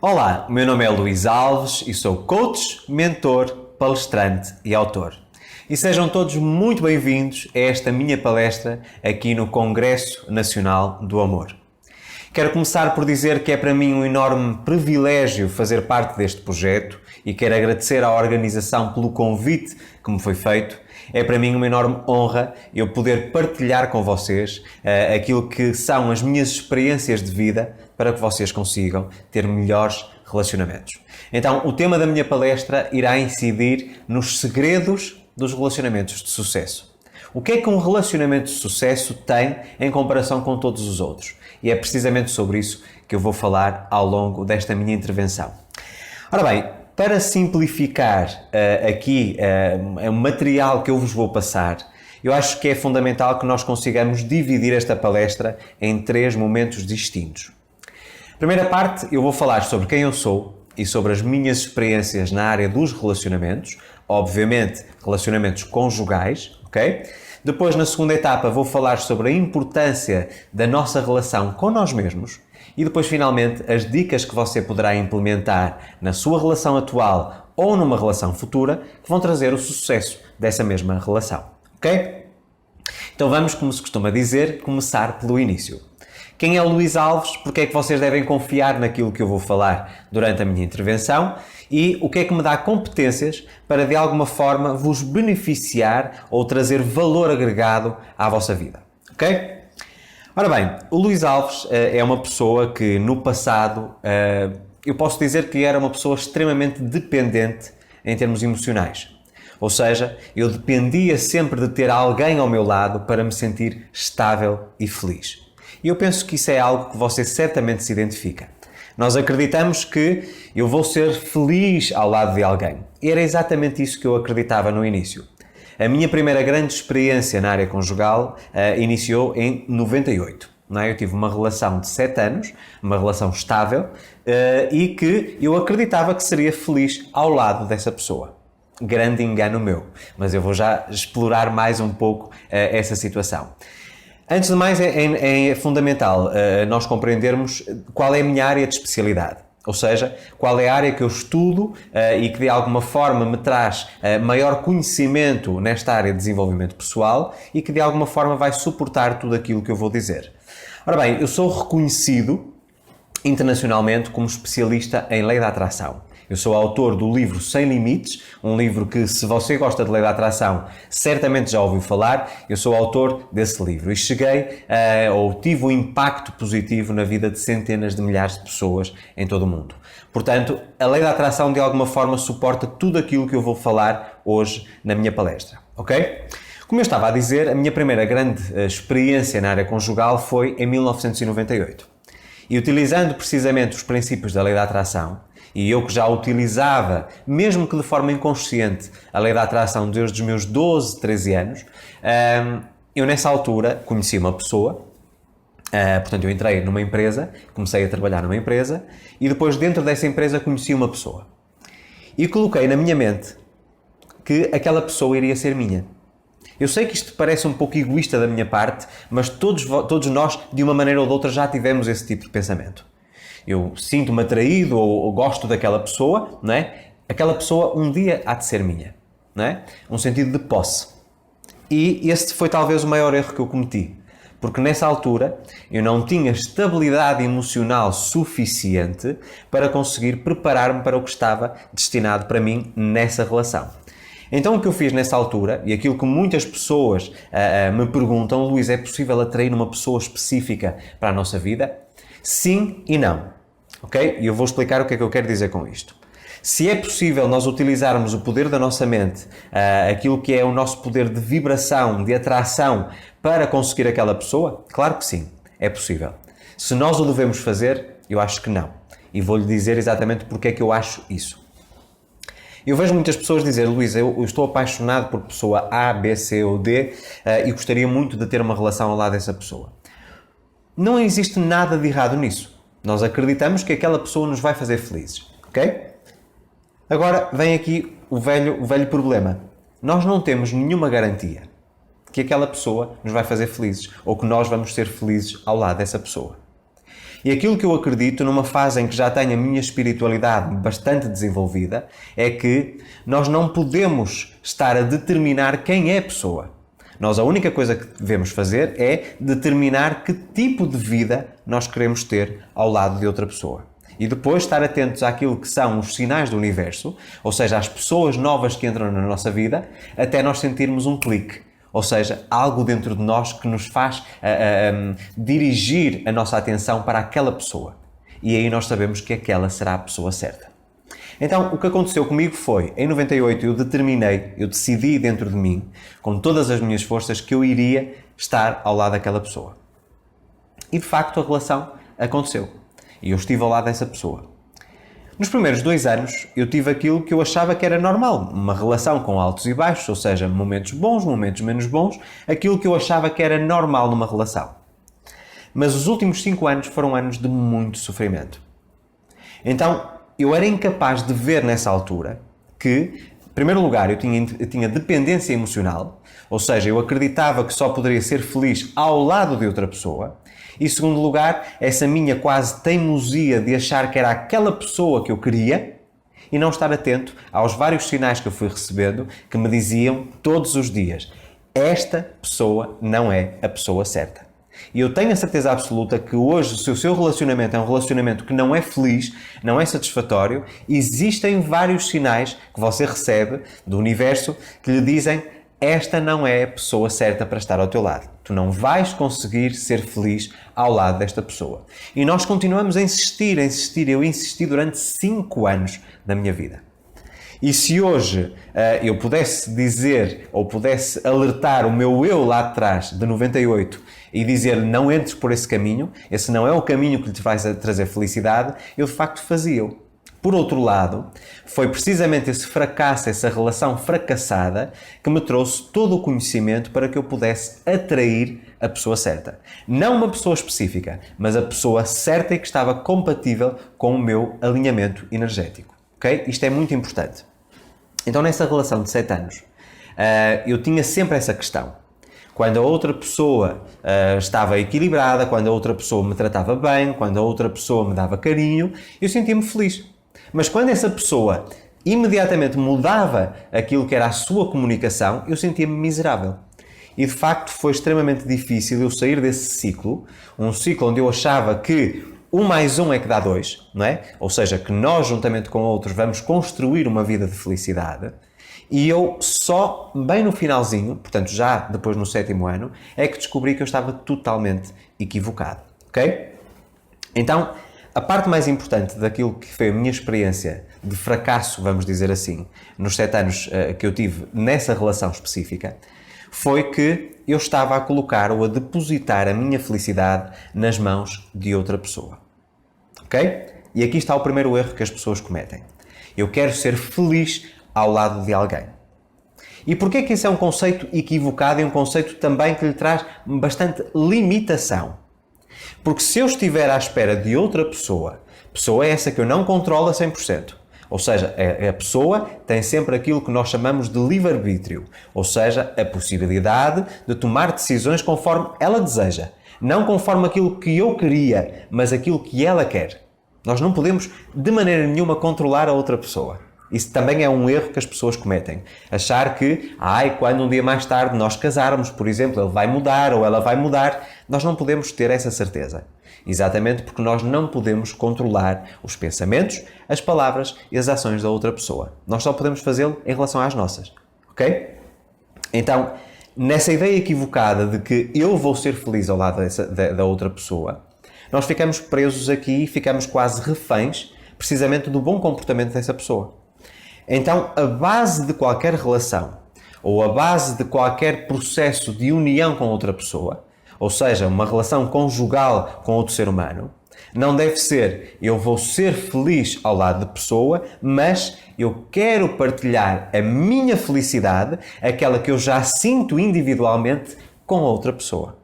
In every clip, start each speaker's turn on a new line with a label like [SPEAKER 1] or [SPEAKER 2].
[SPEAKER 1] Olá, o meu nome é Luís Alves e sou coach, mentor, palestrante e autor. E sejam todos muito bem-vindos a esta minha palestra aqui no Congresso Nacional do Amor. Quero começar por dizer que é para mim um enorme privilégio fazer parte deste projeto e quero agradecer à organização pelo convite que me foi feito. É para mim uma enorme honra eu poder partilhar com vocês aquilo que são as minhas experiências de vida para que vocês consigam ter melhores relacionamentos. Então, o tema da minha palestra irá incidir nos segredos dos relacionamentos de sucesso. O que é que um relacionamento de sucesso tem em comparação com todos os outros? E é precisamente sobre isso que eu vou falar ao longo desta minha intervenção. Ora bem, para simplificar o material que eu vos vou passar, eu acho que é fundamental que nós consigamos dividir esta palestra em 3 momentos distintos. Primeira parte, eu vou falar sobre quem eu sou e sobre as minhas experiências na área dos relacionamentos, obviamente relacionamentos conjugais, ok? Depois, na segunda etapa, vou falar sobre a importância da nossa relação com nós mesmos e depois, finalmente, as dicas que você poderá implementar na sua relação atual ou numa relação futura que vão trazer o sucesso dessa mesma relação, ok? Então vamos, como se costuma dizer, começar pelo início. Quem é o Luís Alves? Porque é que vocês devem confiar naquilo que eu vou falar durante a minha intervenção? E o que é que me dá competências para, de alguma forma, vos beneficiar ou trazer valor agregado à vossa vida? Ok? Ora bem, o Luís Alves é uma pessoa que, no passado, eu posso dizer que era uma pessoa extremamente dependente em termos emocionais. Ou seja, eu dependia sempre de ter alguém ao meu lado para me sentir estável e feliz. E eu penso que isso é algo que você certamente se identifica. Nós acreditamos que eu vou ser feliz ao lado de alguém. E era exatamente isso que eu acreditava no início. A minha primeira grande experiência na área conjugal iniciou em 98. Não é? Eu tive uma relação de 7 anos, uma relação estável, e que eu acreditava que seria feliz ao lado dessa pessoa. Grande engano meu, mas eu vou já explorar mais um pouco essa situação. Antes de mais, é fundamental nós compreendermos qual é a minha área de especialidade. Ou seja, qual é a área que eu estudo e que de alguma forma me traz maior conhecimento nesta área de desenvolvimento pessoal e que de alguma forma vai suportar tudo aquilo que eu vou dizer. Ora bem, eu sou reconhecido internacionalmente como especialista em lei da atração. Eu sou autor do livro Sem Limites, um livro que, se você gosta de lei da atração, certamente já ouviu falar. Eu sou autor desse livro e tive um impacto positivo na vida de centenas de milhares de pessoas em todo o mundo. Portanto, a lei da atração de alguma forma suporta tudo aquilo que eu vou falar hoje na minha palestra, ok? Como eu estava a dizer, a minha primeira grande experiência na área conjugal foi em 1998. E utilizando precisamente os princípios da lei da atração, e eu que já utilizava, mesmo que de forma inconsciente, a lei da atração desde os meus 12, 13 anos, eu nessa altura conheci uma pessoa, portanto eu entrei numa empresa, comecei a trabalhar numa empresa, e depois dentro dessa empresa conheci uma pessoa. E coloquei na minha mente que aquela pessoa iria ser minha. Eu sei que isto parece um pouco egoísta da minha parte, mas todos nós, de uma maneira ou de outra, já tivemos esse tipo de pensamento. Eu sinto-me atraído ou gosto daquela pessoa, não é? Aquela pessoa um dia há de ser minha, não é? Um sentido de posse. E esse foi talvez o maior erro que eu cometi. Porque nessa altura eu não tinha estabilidade emocional suficiente para conseguir preparar-me para o que estava destinado para mim nessa relação. Então o que eu fiz nessa altura, e aquilo que muitas pessoas me perguntam, Luís, é possível atrair uma pessoa específica para a nossa vida? Sim e não. Ok? E eu vou explicar o que é que eu quero dizer com isto. Se é possível nós utilizarmos o poder da nossa mente, aquilo que é o nosso poder de vibração, de atração, para conseguir aquela pessoa, claro que sim, é possível. Se nós o devemos fazer, eu acho que não. E vou-lhe dizer exatamente porque é que eu acho isso. Eu vejo muitas pessoas dizer, Luís, eu estou apaixonado por pessoa A, B, C ou D e gostaria muito de ter uma relação ao lado dessa pessoa. Não existe nada de errado nisso. Nós acreditamos que aquela pessoa nos vai fazer felizes, ok? Agora vem aqui o velho problema. Nós não temos nenhuma garantia que aquela pessoa nos vai fazer felizes ou que nós vamos ser felizes ao lado dessa pessoa. E aquilo que eu acredito, numa fase em que já tenho a minha espiritualidade bastante desenvolvida, é que nós não podemos estar a determinar quem é a pessoa. Nós a única coisa que devemos fazer é determinar que tipo de vida nós queremos ter ao lado de outra pessoa. E depois estar atentos àquilo que são os sinais do universo, ou seja, as pessoas novas que entram na nossa vida, até nós sentirmos um clique. Ou seja, algo dentro de nós que nos faz dirigir a nossa atenção para aquela pessoa. E aí nós sabemos que aquela será a pessoa certa. Então, o que aconteceu comigo foi, em 98 eu decidi dentro de mim, com todas as minhas forças, que eu iria estar ao lado daquela pessoa. E de facto a relação aconteceu. E eu estive ao lado dessa pessoa. Nos primeiros 2 anos, eu tive aquilo que eu achava que era normal. Uma relação com altos e baixos, ou seja, momentos bons, momentos menos bons. Aquilo que eu achava que era normal numa relação. Mas os últimos 5 anos foram anos de muito sofrimento. Então, eu era incapaz de ver nessa altura que, em primeiro lugar, eu tinha dependência emocional. Ou seja, eu acreditava que só poderia ser feliz ao lado de outra pessoa. E, em segundo lugar, essa minha quase teimosia de achar que era aquela pessoa que eu queria e não estar atento aos vários sinais que eu fui recebendo que me diziam todos os dias: esta pessoa não é a pessoa certa. E eu tenho a certeza absoluta que hoje, se o seu relacionamento é um relacionamento que não é feliz, não é satisfatório, existem vários sinais que você recebe do universo que lhe dizem: esta não é a pessoa certa para estar ao teu lado. Tu não vais conseguir ser feliz ao lado desta pessoa. E nós continuamos a insistir. Eu insisti durante 5 anos da minha vida. E se hoje eu pudesse dizer, ou pudesse alertar o meu eu lá atrás, de 98, e dizer: não entres por esse caminho, esse não é o caminho que lhe vai trazer felicidade, eu de facto fazia-o. Por outro lado, foi precisamente esse fracasso, essa relação fracassada, que me trouxe todo o conhecimento para que eu pudesse atrair a pessoa certa. Não uma pessoa específica, mas a pessoa certa e que estava compatível com o meu alinhamento energético. Ok? Isto é muito importante. Então, nessa relação de 7 anos, eu tinha sempre essa questão. Quando a outra pessoa estava equilibrada, quando a outra pessoa me tratava bem, quando a outra pessoa me dava carinho, eu sentia-me feliz. Mas quando essa pessoa imediatamente mudava aquilo que era a sua comunicação, eu sentia-me miserável. E de facto foi extremamente difícil eu sair desse ciclo, um ciclo onde eu achava que 1 mais 1 é que dá 2, não é? Ou seja, que nós, juntamente com outros, vamos construir uma vida de felicidade. E eu só, bem no finalzinho, portanto já depois no 7º ano, é que descobri que eu estava totalmente equivocado. Ok? Então, a parte mais importante daquilo que foi a minha experiência de fracasso, vamos dizer assim, nos 7 anos que eu tive nessa relação específica, foi que eu estava a colocar ou a depositar a minha felicidade nas mãos de outra pessoa. Ok? E aqui está o primeiro erro que as pessoas cometem. Eu quero ser feliz ao lado de alguém. E porquê que isso é um conceito equivocado e um conceito também que lhe traz bastante limitação? Porque se eu estiver à espera de outra pessoa essa que eu não controlo a 100%, ou seja, a pessoa tem sempre aquilo que nós chamamos de livre-arbítrio, ou seja, a possibilidade de tomar decisões conforme ela deseja, não conforme aquilo que eu queria, mas aquilo que ela quer. Nós não podemos, de maneira nenhuma, controlar a outra pessoa. Isso também é um erro que as pessoas cometem. Achar que, quando um dia mais tarde nós casarmos, por exemplo, ele vai mudar ou ela vai mudar, nós não podemos ter essa certeza. Exatamente porque nós não podemos controlar os pensamentos, as palavras e as ações da outra pessoa. Nós só podemos fazê-lo em relação às nossas. Ok? Então, nessa ideia equivocada de que eu vou ser feliz ao lado da outra pessoa, nós ficamos presos aqui e ficamos quase reféns precisamente do bom comportamento dessa pessoa. Então, a base de qualquer relação ou a base de qualquer processo de união com outra pessoa, ou seja, uma relação conjugal com outro ser humano, não deve ser eu vou ser feliz ao lado de pessoa, mas eu quero partilhar a minha felicidade, aquela que eu já sinto individualmente, com outra pessoa.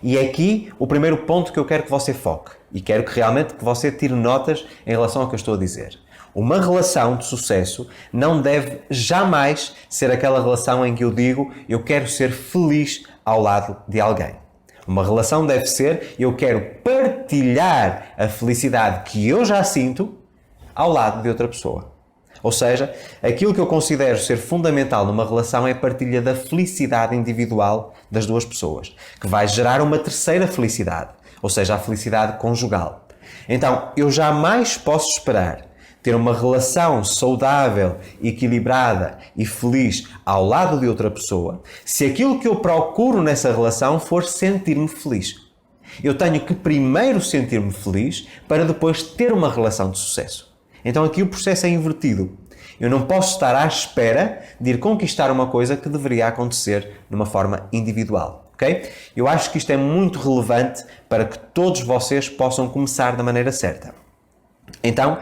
[SPEAKER 1] E é aqui o primeiro ponto que eu quero que você foque e quero que realmente que você tire notas em relação ao que eu estou a dizer. Uma relação de sucesso não deve jamais ser aquela relação em que eu digo eu quero ser feliz ao lado de alguém. Uma relação deve ser, eu quero partilhar a felicidade que eu já sinto ao lado de outra pessoa. Ou seja, aquilo que eu considero ser fundamental numa relação é a partilha da felicidade individual das duas pessoas, que vai gerar uma terceira felicidade, ou seja, a felicidade conjugal. Então, eu jamais posso esperar ter uma relação saudável, equilibrada e feliz ao lado de outra pessoa se aquilo que eu procuro nessa relação for sentir-me feliz. Eu tenho que primeiro sentir-me feliz para depois ter uma relação de sucesso. Então aqui o processo é invertido. Eu não posso estar à espera de ir conquistar uma coisa que deveria acontecer de uma forma individual. Okay? Eu acho que isto é muito relevante para que todos vocês possam começar da maneira certa. Então,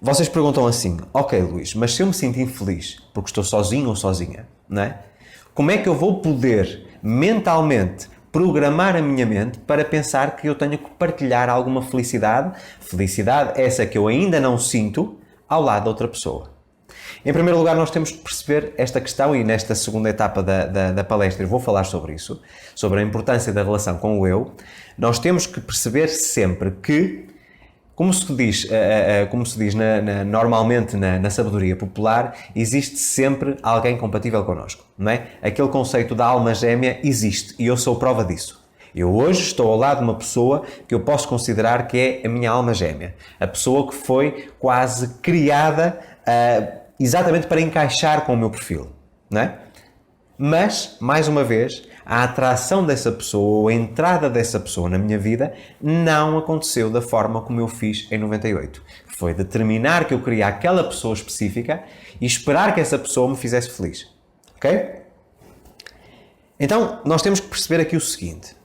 [SPEAKER 1] vocês perguntam assim, ok Luís, mas se eu me sinto infeliz porque estou sozinho ou sozinha, não é? Como é que eu vou poder mentalmente programar a minha mente para pensar que eu tenho que partilhar alguma felicidade, felicidade essa que eu ainda não sinto, ao lado de outra pessoa? Em primeiro lugar, nós temos que perceber esta questão e nesta segunda etapa da palestra eu vou falar sobre isso, sobre a importância da relação com o eu. Nós temos que perceber sempre que, como se diz normalmente na sabedoria popular, existe sempre alguém compatível connosco, não é? Aquele conceito da alma gêmea existe e eu sou prova disso. Eu hoje estou ao lado de uma pessoa que eu posso considerar que é a minha alma gêmea. A pessoa que foi quase criada exatamente para encaixar com o meu perfil, não é? Mas, mais uma vez, a atração dessa pessoa ou a entrada dessa pessoa na minha vida não aconteceu da forma como eu fiz em 98. Foi determinar que eu queria aquela pessoa específica e esperar que essa pessoa me fizesse feliz. Ok? Então, nós temos que perceber aqui o seguinte.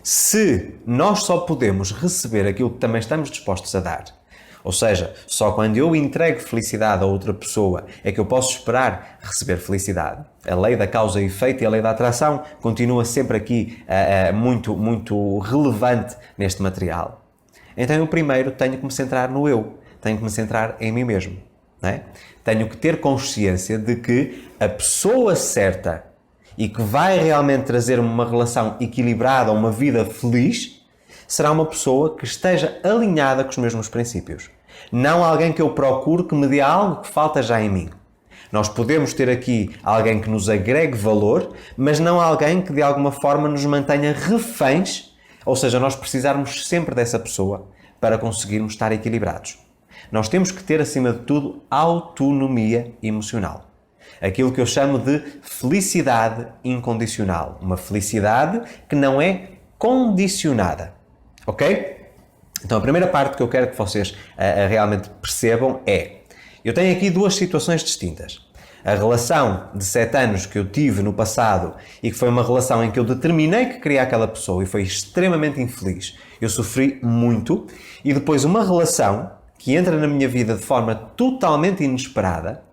[SPEAKER 1] Se nós só podemos receber aquilo que também estamos dispostos a dar, ou seja, só quando eu entrego felicidade a outra pessoa é que eu posso esperar receber felicidade. A lei da causa e efeito e a lei da atração continua sempre aqui muito relevante neste material. Então eu primeiro tenho que me centrar no eu, tenho que me centrar em mim mesmo. Não é? Tenho que ter consciência de que a pessoa certa e que vai realmente trazer uma relação equilibrada, uma vida feliz, será uma pessoa que esteja alinhada com os mesmos princípios. Não alguém que eu procuro que me dê algo que falta já em mim. Nós podemos ter aqui alguém que nos agregue valor, mas não alguém que de alguma forma nos mantenha reféns, ou seja, nós precisarmos sempre dessa pessoa para conseguirmos estar equilibrados. Nós temos que ter, acima de tudo, autonomia emocional. Aquilo que eu chamo de felicidade incondicional. Uma felicidade que não é condicionada. Ok? Então a primeira parte que eu quero que vocês realmente percebam é, eu tenho aqui duas situações distintas. A relação de 7 anos que eu tive no passado e que foi uma relação em que eu determinei que queria aquela pessoa e foi extremamente infeliz. Eu sofri muito. E depois uma relação que entra na minha vida de forma totalmente inesperada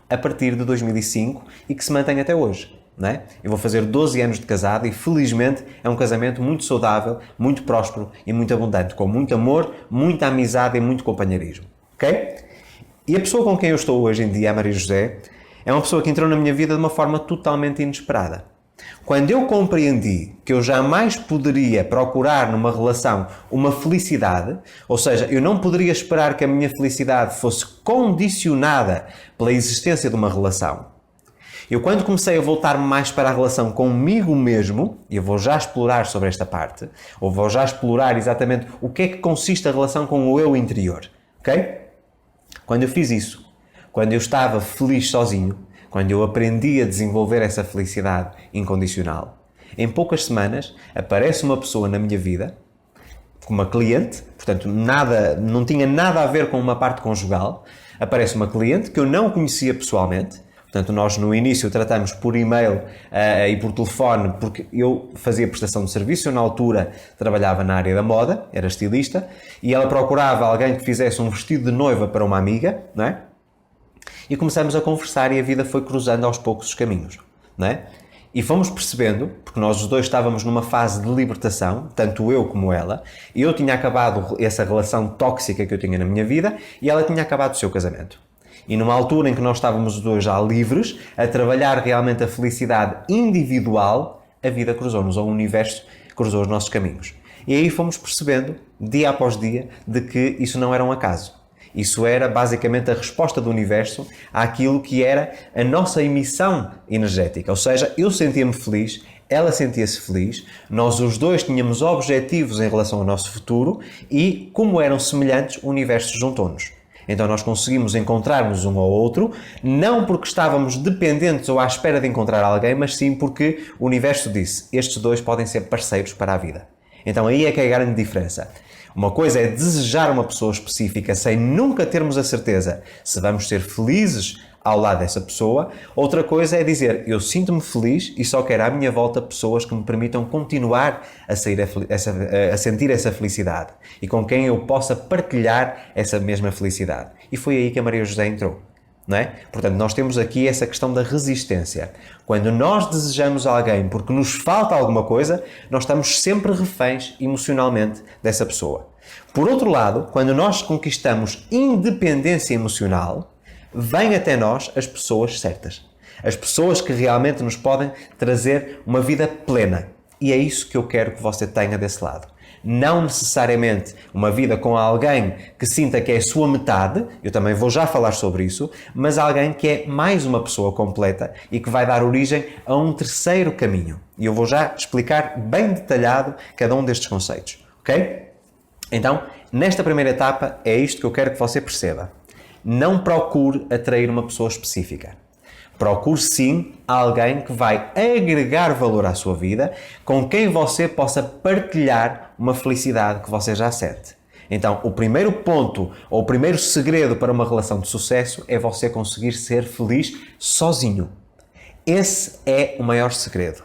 [SPEAKER 1] a partir de 2005 e que se mantém até hoje. Não é? Eu vou fazer 12 anos de casado e felizmente é um casamento muito saudável, muito próspero e muito abundante, com muito amor, muita amizade e muito companheirismo. Ok? E a pessoa com quem eu estou hoje em dia, a Maria José, é uma pessoa que entrou na minha vida de uma forma totalmente inesperada. Quando eu compreendi que eu jamais poderia procurar numa relação uma felicidade, ou seja, eu não poderia esperar que a minha felicidade fosse condicionada pela existência de uma relação, eu quando comecei a voltar mais para a relação comigo mesmo, e eu vou já explorar sobre esta parte, ou vou já explorar exatamente o que é que consiste a relação com o eu interior, ok? Quando eu fiz isso, quando eu estava feliz sozinho, quando eu aprendi a desenvolver essa felicidade incondicional, em poucas semanas aparece uma pessoa na minha vida, uma cliente, portanto não tinha nada a ver com uma parte conjugal, aparece uma cliente que eu não conhecia pessoalmente. Portanto, nós no início tratamos por e-mail e por telefone, porque eu fazia prestação de serviço, eu na altura trabalhava na área da moda, era estilista, e ela procurava alguém que fizesse um vestido de noiva para uma amiga, não é? E começamos a conversar e a vida foi cruzando aos poucos os caminhos, não é? E fomos percebendo, porque nós os dois estávamos numa fase de libertação, tanto eu como ela, e eu tinha acabado essa relação tóxica que eu tinha na minha vida e ela tinha acabado o seu casamento. E numa altura em que nós estávamos os dois já livres, a trabalhar realmente a felicidade individual a vida cruzou-nos, ou o universo cruzou os nossos caminhos. E aí fomos percebendo, dia após dia, de que isso não era um acaso. Isso era basicamente a resposta do universo àquilo que era a nossa emissão energética. Ou seja, eu sentia-me feliz, ela sentia-se feliz, nós os dois tínhamos objetivos em relação ao nosso futuro e, como eram semelhantes, o universo juntou-nos. Então nós conseguimos encontrar-nos um ao outro, não porque estávamos dependentes ou à espera de encontrar alguém, mas sim porque o universo disse, estes dois podem ser parceiros para a vida. Então aí é que é a grande diferença. Uma coisa é desejar uma pessoa específica sem nunca termos a certeza se vamos ser felizes ao lado dessa pessoa. Outra coisa é dizer, eu sinto-me feliz e só quero à minha volta pessoas que me permitam continuar a sentir essa felicidade e com quem eu possa partilhar essa mesma felicidade. E foi aí que a Maria José entrou. Não é? Portanto, nós temos aqui essa questão da resistência. Quando nós desejamos alguém porque nos falta alguma coisa, nós estamos sempre reféns emocionalmente dessa pessoa. Por outro lado, quando nós conquistamos independência emocional, vêm até nós as pessoas certas. As pessoas que realmente nos podem trazer uma vida plena. E é isso que eu quero que você tenha desse lado. Não necessariamente uma vida com alguém que sinta que é a sua metade, eu também vou já falar sobre isso, mas alguém que é mais uma pessoa completa e que vai dar origem a um terceiro caminho. E eu vou já explicar bem detalhado cada um destes conceitos, ok? Então, nesta primeira etapa, é isto que eu quero que você perceba. Não procure atrair uma pessoa específica. Procure sim alguém que vai agregar valor à sua vida, com quem você possa partilhar uma felicidade que você já sente. Então, o primeiro ponto, ou o primeiro segredo para uma relação de sucesso é você conseguir ser feliz sozinho. Esse é o maior segredo.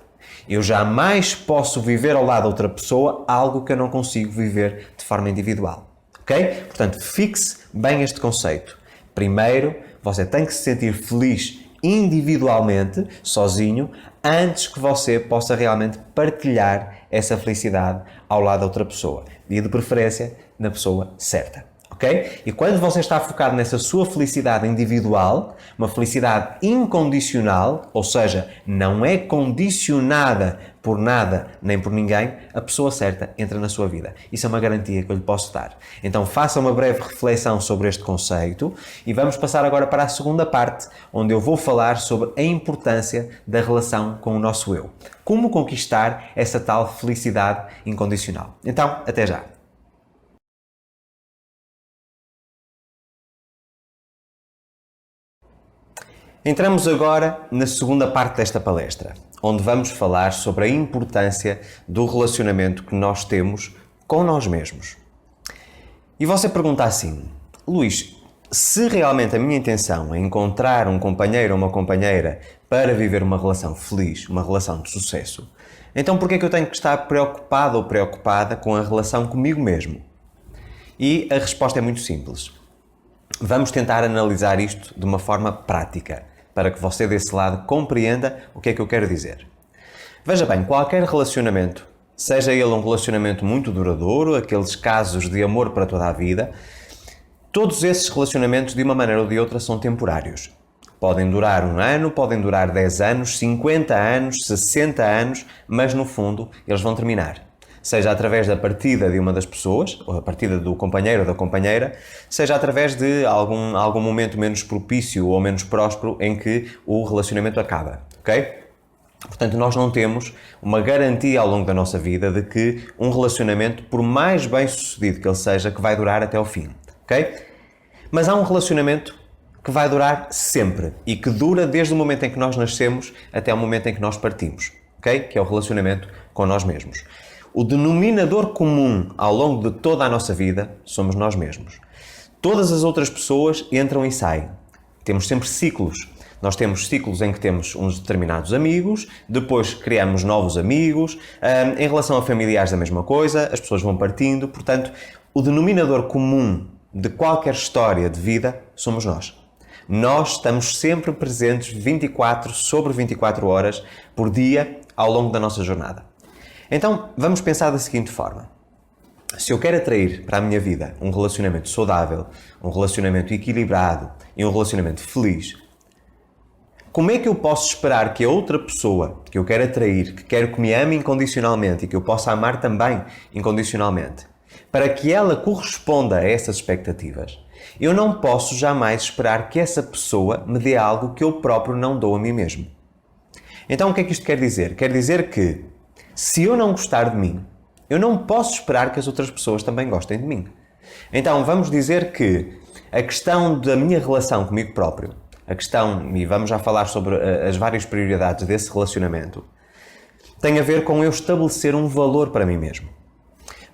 [SPEAKER 1] Eu jamais posso viver ao lado de outra pessoa algo que eu não consigo viver de forma individual. Ok? Portanto, fixe bem este conceito. Primeiro, você tem que se sentir feliz individualmente, sozinho, antes que você possa realmente partilhar essa felicidade ao lado da outra pessoa. E de preferência, na pessoa certa. Ok? E quando você está focado nessa sua felicidade individual, uma felicidade incondicional, ou seja, não é condicionada por nada nem por ninguém, a pessoa certa entra na sua vida. Isso é uma garantia que eu lhe posso dar. Então faça uma breve reflexão sobre este conceito e vamos passar agora para a segunda parte, onde eu vou falar sobre a importância da relação com o nosso eu. Como conquistar essa tal felicidade incondicional. Então, até já! Entramos agora na segunda parte desta palestra, onde vamos falar sobre a importância do relacionamento que nós temos com nós mesmos. E você pergunta assim, Luís, se realmente a minha intenção é encontrar um companheiro ou uma companheira para viver uma relação feliz, uma relação de sucesso, então por que é que eu tenho que estar preocupado ou preocupada com a relação comigo mesmo? E a resposta é muito simples. Vamos tentar analisar isto de uma forma prática, para que você desse lado compreenda o que é que eu quero dizer. Veja bem, qualquer relacionamento, seja ele um relacionamento muito duradouro, aqueles casos de amor para toda a vida, todos esses relacionamentos, de uma maneira ou de outra, são temporários. Podem durar 1 ano, podem durar 10 anos, 50 anos, 60 anos, mas no fundo eles vão terminar. Seja através da partida de uma das pessoas, ou a partida do companheiro ou da companheira, seja através de algum momento menos propício ou menos próspero em que o relacionamento acaba, ok? Portanto, nós não temos uma garantia ao longo da nossa vida de que um relacionamento, por mais bem sucedido que ele seja, que vai durar até ao fim, ok? Mas há um relacionamento que vai durar sempre e que dura desde o momento em que nós nascemos até o momento em que nós partimos, ok? Que é o relacionamento com nós mesmos. O denominador comum ao longo de toda a nossa vida somos nós mesmos. Todas as outras pessoas entram e saem. Temos sempre ciclos. Nós temos ciclos em que temos uns determinados amigos, depois criamos novos amigos, em relação a familiares a mesma coisa, as pessoas vão partindo, portanto, o denominador comum de qualquer história de vida somos nós. Nós estamos sempre presentes 24 sobre 24 horas por dia ao longo da nossa jornada. Então, vamos pensar da seguinte forma. Se eu quero atrair para a minha vida um relacionamento saudável, um relacionamento equilibrado e um relacionamento feliz, Como é que eu posso esperar que a outra pessoa que eu quero atrair, que quero que me ame incondicionalmente e que eu possa amar também incondicionalmente, para que ela corresponda a essas expectativas, eu não posso jamais esperar que essa pessoa me dê algo que eu próprio não dou a mim mesmo. Então o que é que isto quer dizer? Quer dizer que se eu não gostar de mim, eu não posso esperar que as outras pessoas também gostem de mim. Então vamos dizer que a questão da minha relação comigo próprio, a questão, e vamos já falar sobre as várias prioridades desse relacionamento, tem a ver com eu estabelecer um valor para mim mesmo.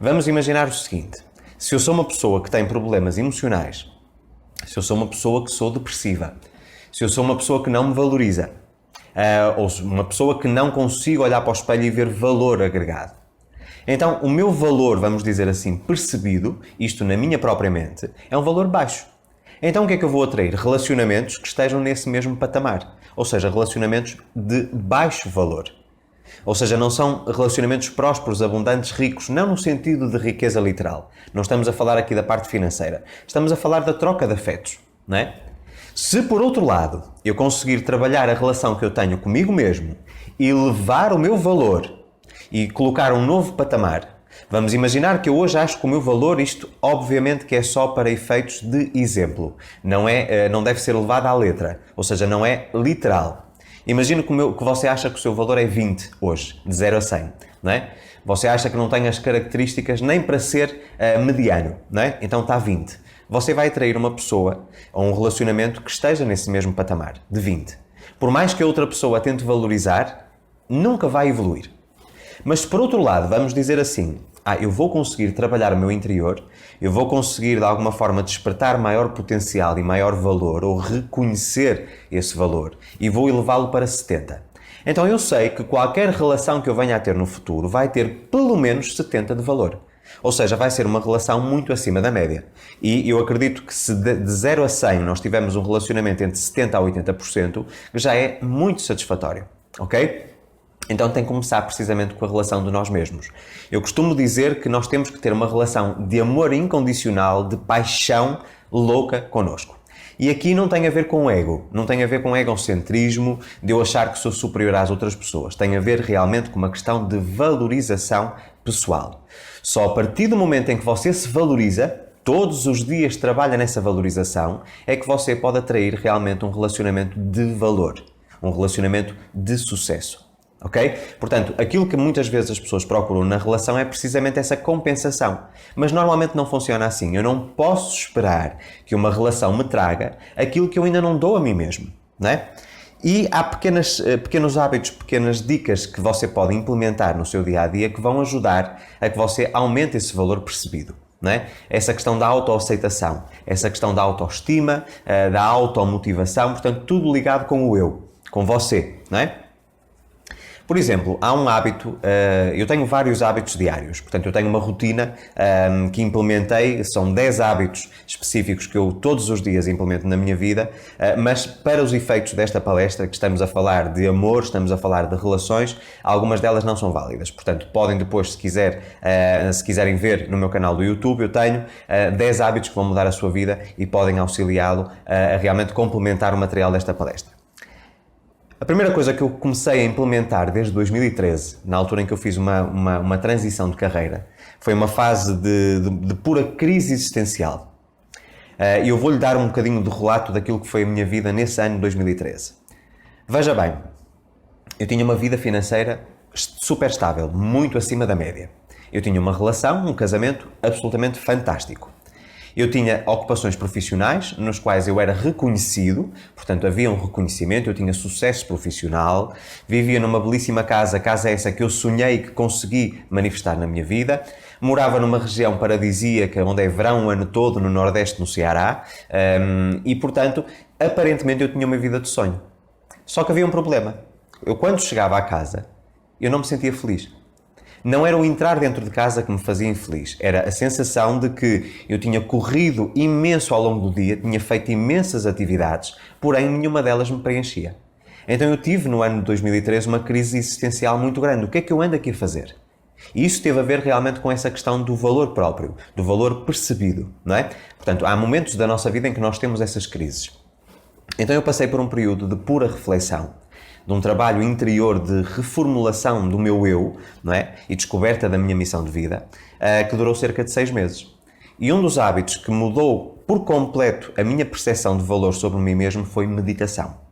[SPEAKER 1] Vamos imaginar o seguinte: se eu sou uma pessoa que tem problemas emocionais, se eu sou uma pessoa que sou depressiva, se eu sou uma pessoa que não me valoriza, ou uma pessoa que não consigo olhar para o espelho e ver valor agregado, então o meu valor, vamos dizer assim, percebido, isto na minha própria mente, é um valor baixo. Então o que é que eu vou atrair? Relacionamentos que estejam nesse mesmo patamar, ou seja, relacionamentos de baixo valor. Ou seja, não são relacionamentos prósperos, abundantes, ricos, não no sentido de riqueza literal. Não estamos a falar aqui da parte financeira. Estamos a falar da troca de afetos, não é? Se, por outro lado, eu conseguir trabalhar a relação que eu tenho comigo mesmo e levar o meu valor e colocar um novo patamar, vamos imaginar que eu hoje acho que o meu valor, isto obviamente que é só para efeitos de exemplo. Não deve ser levado à letra, ou seja, não é literal. Imagina que você acha que o seu valor é 20 hoje, de 0 a 100, não é? Você acha que não tem as características nem para ser mediano, não é? Então está 20. Você vai atrair uma pessoa ou um relacionamento que esteja nesse mesmo patamar, de 20. Por mais que a outra pessoa tente valorizar, nunca vai evoluir. Mas por outro lado, vamos dizer assim, eu vou conseguir trabalhar o meu interior, eu vou conseguir de alguma forma despertar maior potencial e maior valor, ou reconhecer esse valor, e vou elevá-lo para 70. Então eu sei que qualquer relação que eu venha a ter no futuro vai ter pelo menos 70 de valor. Ou seja, vai ser uma relação muito acima da média. E eu acredito que se de 0 a 100 nós tivermos um relacionamento entre 70% a 80%, já é muito satisfatório, ok? Então tem que começar precisamente com a relação de nós mesmos. Eu costumo dizer que nós temos que ter uma relação de amor incondicional, de paixão louca connosco. E aqui não tem a ver com ego, não tem a ver com egocentrismo, de eu achar que sou superior às outras pessoas. Tem a ver realmente com uma questão de valorização pessoal. Só a partir do momento em que você se valoriza, todos os dias trabalha nessa valorização, é que você pode atrair realmente um relacionamento de valor, um relacionamento de sucesso. Ok? Portanto, aquilo que muitas vezes as pessoas procuram na relação é precisamente essa compensação. Mas normalmente não funciona assim. Eu não posso esperar que uma relação me traga aquilo que eu ainda não dou a mim mesmo, não é? E há pequenos hábitos, pequenas dicas que você pode implementar no seu dia-a-dia que vão ajudar a que você aumente esse valor percebido. Não é? Essa questão da autoaceitação, essa questão da autoestima, da automotivação, portanto, tudo ligado com o eu, com você, não é? Por exemplo, há um hábito, eu tenho vários hábitos diários, portanto eu tenho uma rotina que implementei, são 10 hábitos específicos que eu todos os dias implemento na minha vida, mas para os efeitos desta palestra, que estamos a falar de amor, estamos a falar de relações, algumas delas não são válidas, portanto podem depois, se quiserem ver no meu canal do YouTube, eu tenho 10 hábitos que vão mudar a sua vida e podem auxiliá-lo a realmente complementar o material desta palestra. A primeira coisa que eu comecei a implementar desde 2013, na altura em que eu fiz uma transição de carreira, foi uma fase de pura crise existencial. E eu vou-lhe dar um bocadinho de relato daquilo que foi a minha vida nesse ano de 2013. Veja bem, eu tinha uma vida financeira super estável, muito acima da média. Eu tinha uma relação, um casamento absolutamente fantástico. Eu tinha ocupações profissionais nos quais eu era reconhecido, portanto havia um reconhecimento, eu tinha sucesso profissional, vivia numa belíssima casa essa que eu sonhei e que consegui manifestar na minha vida, morava numa região paradisíaca onde é verão o ano todo, no Nordeste, no Ceará, e portanto, aparentemente eu tinha uma vida de sonho. Só que havia um problema. Eu quando chegava à casa, eu não me sentia feliz. Não era o entrar dentro de casa que me fazia infeliz, era a sensação de que eu tinha corrido imenso ao longo do dia, tinha feito imensas atividades, porém nenhuma delas me preenchia. Então eu tive no ano de 2013 uma crise existencial muito grande. O que é que eu ando aqui a fazer? E isso teve a ver realmente com essa questão do valor próprio, do valor percebido, não é? Portanto, há momentos da nossa vida em que nós temos essas crises. Então eu passei por um período de pura reflexão, de um trabalho interior de reformulação do meu eu, não é? E descoberta da minha missão de vida, que durou cerca de 6 meses. E um dos hábitos que mudou por completo a minha percepção de valor sobre mim mesmo foi meditação.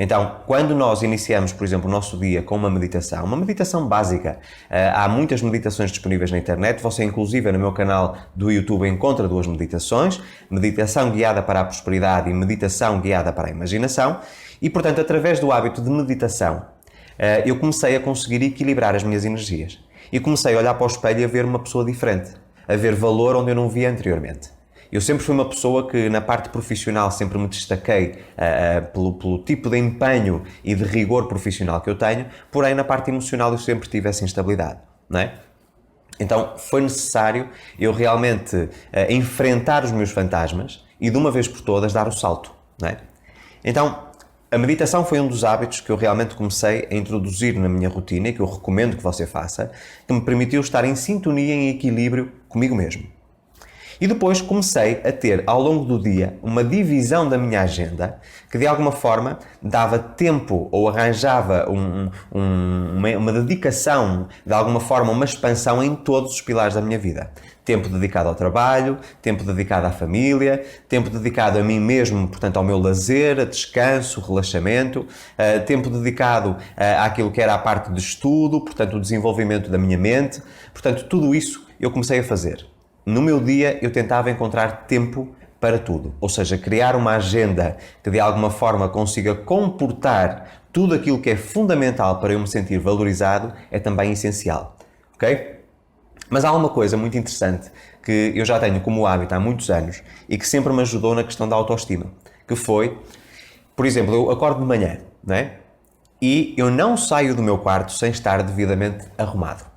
[SPEAKER 1] Então, quando nós iniciamos, por exemplo, o nosso dia com uma meditação básica, há muitas meditações disponíveis na internet, você inclusive no meu canal do YouTube encontra 2 meditações, meditação guiada para a prosperidade e meditação guiada para a imaginação, e portanto, através do hábito de meditação, eu comecei a conseguir equilibrar as minhas energias. E comecei a olhar para o espelho e a ver uma pessoa diferente, a ver valor onde eu não via anteriormente. Eu sempre fui uma pessoa que na parte profissional sempre me destaquei pelo tipo de empenho e de rigor profissional que eu tenho, porém na parte emocional eu sempre tive essa instabilidade, não é? Então foi necessário eu realmente enfrentar os meus fantasmas e de uma vez por todas dar o salto, não é? Então a meditação foi um dos hábitos que eu realmente comecei a introduzir na minha rotina e que eu recomendo que você faça, que me permitiu estar em sintonia e em equilíbrio comigo mesmo. E depois comecei a ter, ao longo do dia, uma divisão da minha agenda que, de alguma forma, dava tempo ou arranjava uma dedicação, de alguma forma, uma expansão em todos os pilares da minha vida. Tempo dedicado ao trabalho, tempo dedicado à família, tempo dedicado a mim mesmo, portanto, ao meu lazer, a descanso, relaxamento, tempo dedicado àquilo que era a parte de estudo, portanto, o desenvolvimento da minha mente. Portanto, tudo isso eu comecei a fazer. No meu dia, eu tentava encontrar tempo para tudo, ou seja, criar uma agenda que de alguma forma consiga comportar tudo aquilo que é fundamental para eu me sentir valorizado é também essencial, ok? Mas há uma coisa muito interessante que eu já tenho como hábito há muitos anos e que sempre me ajudou na questão da autoestima, que foi, por exemplo, eu acordo de manhã, não é? E eu não saio do meu quarto sem estar devidamente arrumado.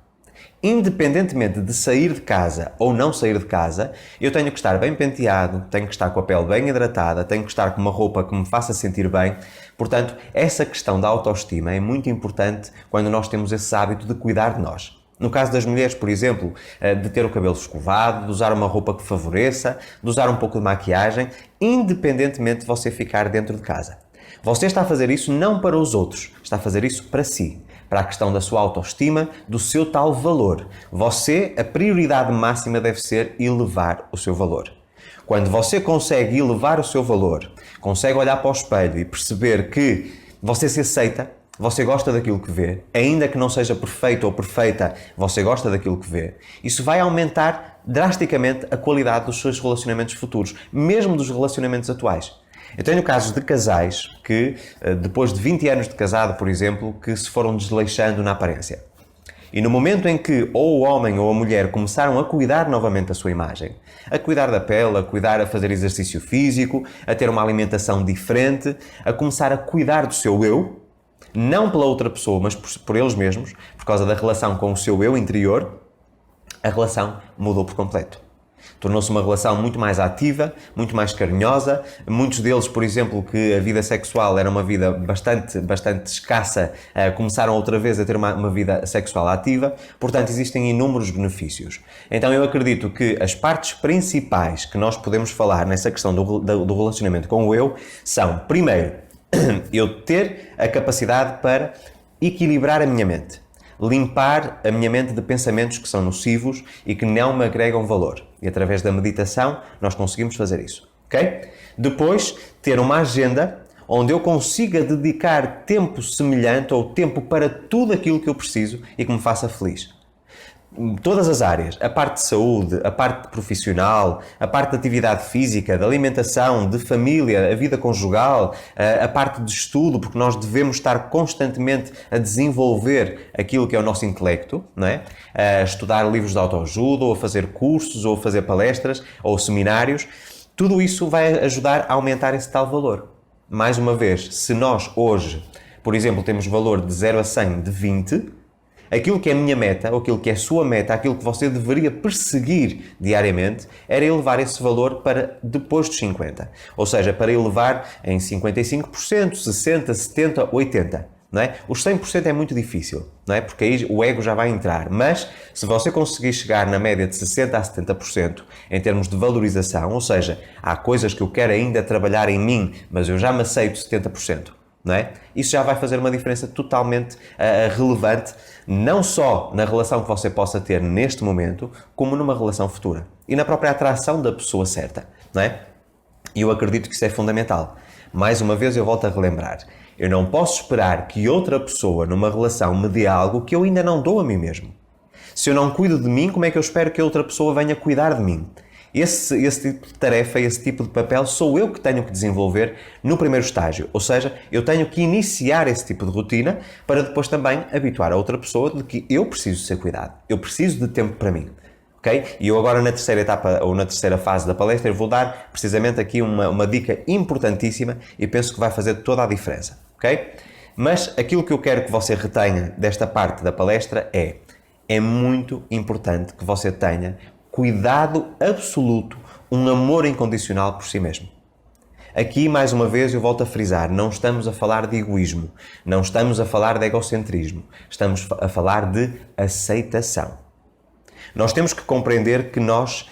[SPEAKER 1] Independentemente de sair de casa ou não sair de casa, eu tenho que estar bem penteado, tenho que estar com a pele bem hidratada, tenho que estar com uma roupa que me faça sentir bem. Portanto, essa questão da autoestima é muito importante quando nós temos esse hábito de cuidar de nós. No caso das mulheres, por exemplo, de ter o cabelo escovado, de usar uma roupa que favoreça, de usar um pouco de maquiagem, independentemente de você ficar dentro de casa. Você está a fazer isso não para os outros, está a fazer isso para si. Para a questão da sua autoestima, do seu tal valor. Você, a prioridade máxima deve ser elevar o seu valor. Quando você consegue elevar o seu valor, consegue olhar para o espelho e perceber que você se aceita, você gosta daquilo que vê, ainda que não seja perfeito ou perfeita, você gosta daquilo que vê, isso vai aumentar drasticamente a qualidade dos seus relacionamentos futuros, mesmo dos relacionamentos atuais. Eu tenho casos de casais que, depois de 20 anos de casado, por exemplo, que se foram desleixando na aparência. E no momento em que ou o homem ou a mulher começaram a cuidar novamente da sua imagem, a cuidar da pele, a fazer exercício físico, a ter uma alimentação diferente, a começar a cuidar do seu eu, não pela outra pessoa, mas por eles mesmos, por causa da relação com o seu eu interior, a relação mudou por completo. Tornou-se uma relação muito mais ativa, muito mais carinhosa. Muitos deles, por exemplo, que a vida sexual era uma vida bastante escassa, começaram outra vez a ter uma vida sexual ativa. Portanto, existem inúmeros benefícios. Então, eu acredito que as partes principais que nós podemos falar nessa questão do relacionamento com o eu são, primeiro, eu ter a capacidade para equilibrar a minha mente. Limpar a minha mente de pensamentos que são nocivos e que não me agregam valor. E através da meditação nós conseguimos fazer isso, ok? Depois, ter uma agenda onde eu consiga dedicar tempo semelhante ou tempo para tudo aquilo que eu preciso e que me faça feliz. Todas as áreas, a parte de saúde, a parte profissional, a parte de atividade física, de alimentação, de família, a vida conjugal, a parte de estudo, porque nós devemos estar constantemente a desenvolver aquilo que é o nosso intelecto, não é? A estudar livros de autoajuda, ou a fazer cursos, ou a fazer palestras, ou seminários. Tudo isso vai ajudar a aumentar esse tal valor. Mais uma vez, se nós hoje, por exemplo, temos valor de 0 a 100 de 20, aquilo que é a minha meta, ou aquilo que é a sua meta, aquilo que você deveria perseguir diariamente, era elevar esse valor para depois dos 50. Ou seja, para elevar em 55%, 60%, 70%, 80%. não é? Os 100% é muito difícil, não é? Porque aí o ego já vai entrar. Mas se você conseguir chegar na média de 60% a 70% em termos de valorização, ou seja, há coisas que eu quero ainda trabalhar em mim, mas eu já me aceito 70%, não é? Isso já vai fazer uma diferença totalmente relevante, não só na relação que você possa ter neste momento, como numa relação futura. E na própria atração da pessoa certa, não é? E eu acredito que isso é fundamental. Mais uma vez eu volto a relembrar. Eu não posso esperar que outra pessoa numa relação me dê algo que eu ainda não dou a mim mesmo. Se eu não cuido de mim, como é que eu espero que outra pessoa venha cuidar de mim? Esse tipo de tarefa, esse tipo de papel, sou eu que tenho que desenvolver no primeiro estágio. Ou seja, eu tenho que iniciar esse tipo de rotina para depois também habituar a outra pessoa de que eu preciso ser cuidado. Eu preciso de tempo para mim. Okay? E eu agora na terceira etapa, ou na terceira fase da palestra, eu vou dar precisamente aqui uma dica importantíssima e penso que vai fazer toda a diferença. Okay? Mas aquilo que eu quero que você retenha desta parte da palestra é muito importante que você tenha cuidado absoluto, um amor incondicional por si mesmo. Aqui, mais uma vez, eu volto a frisar, não estamos a falar de egoísmo, não estamos a falar de egocentrismo, estamos a falar de aceitação. Nós temos que compreender que nós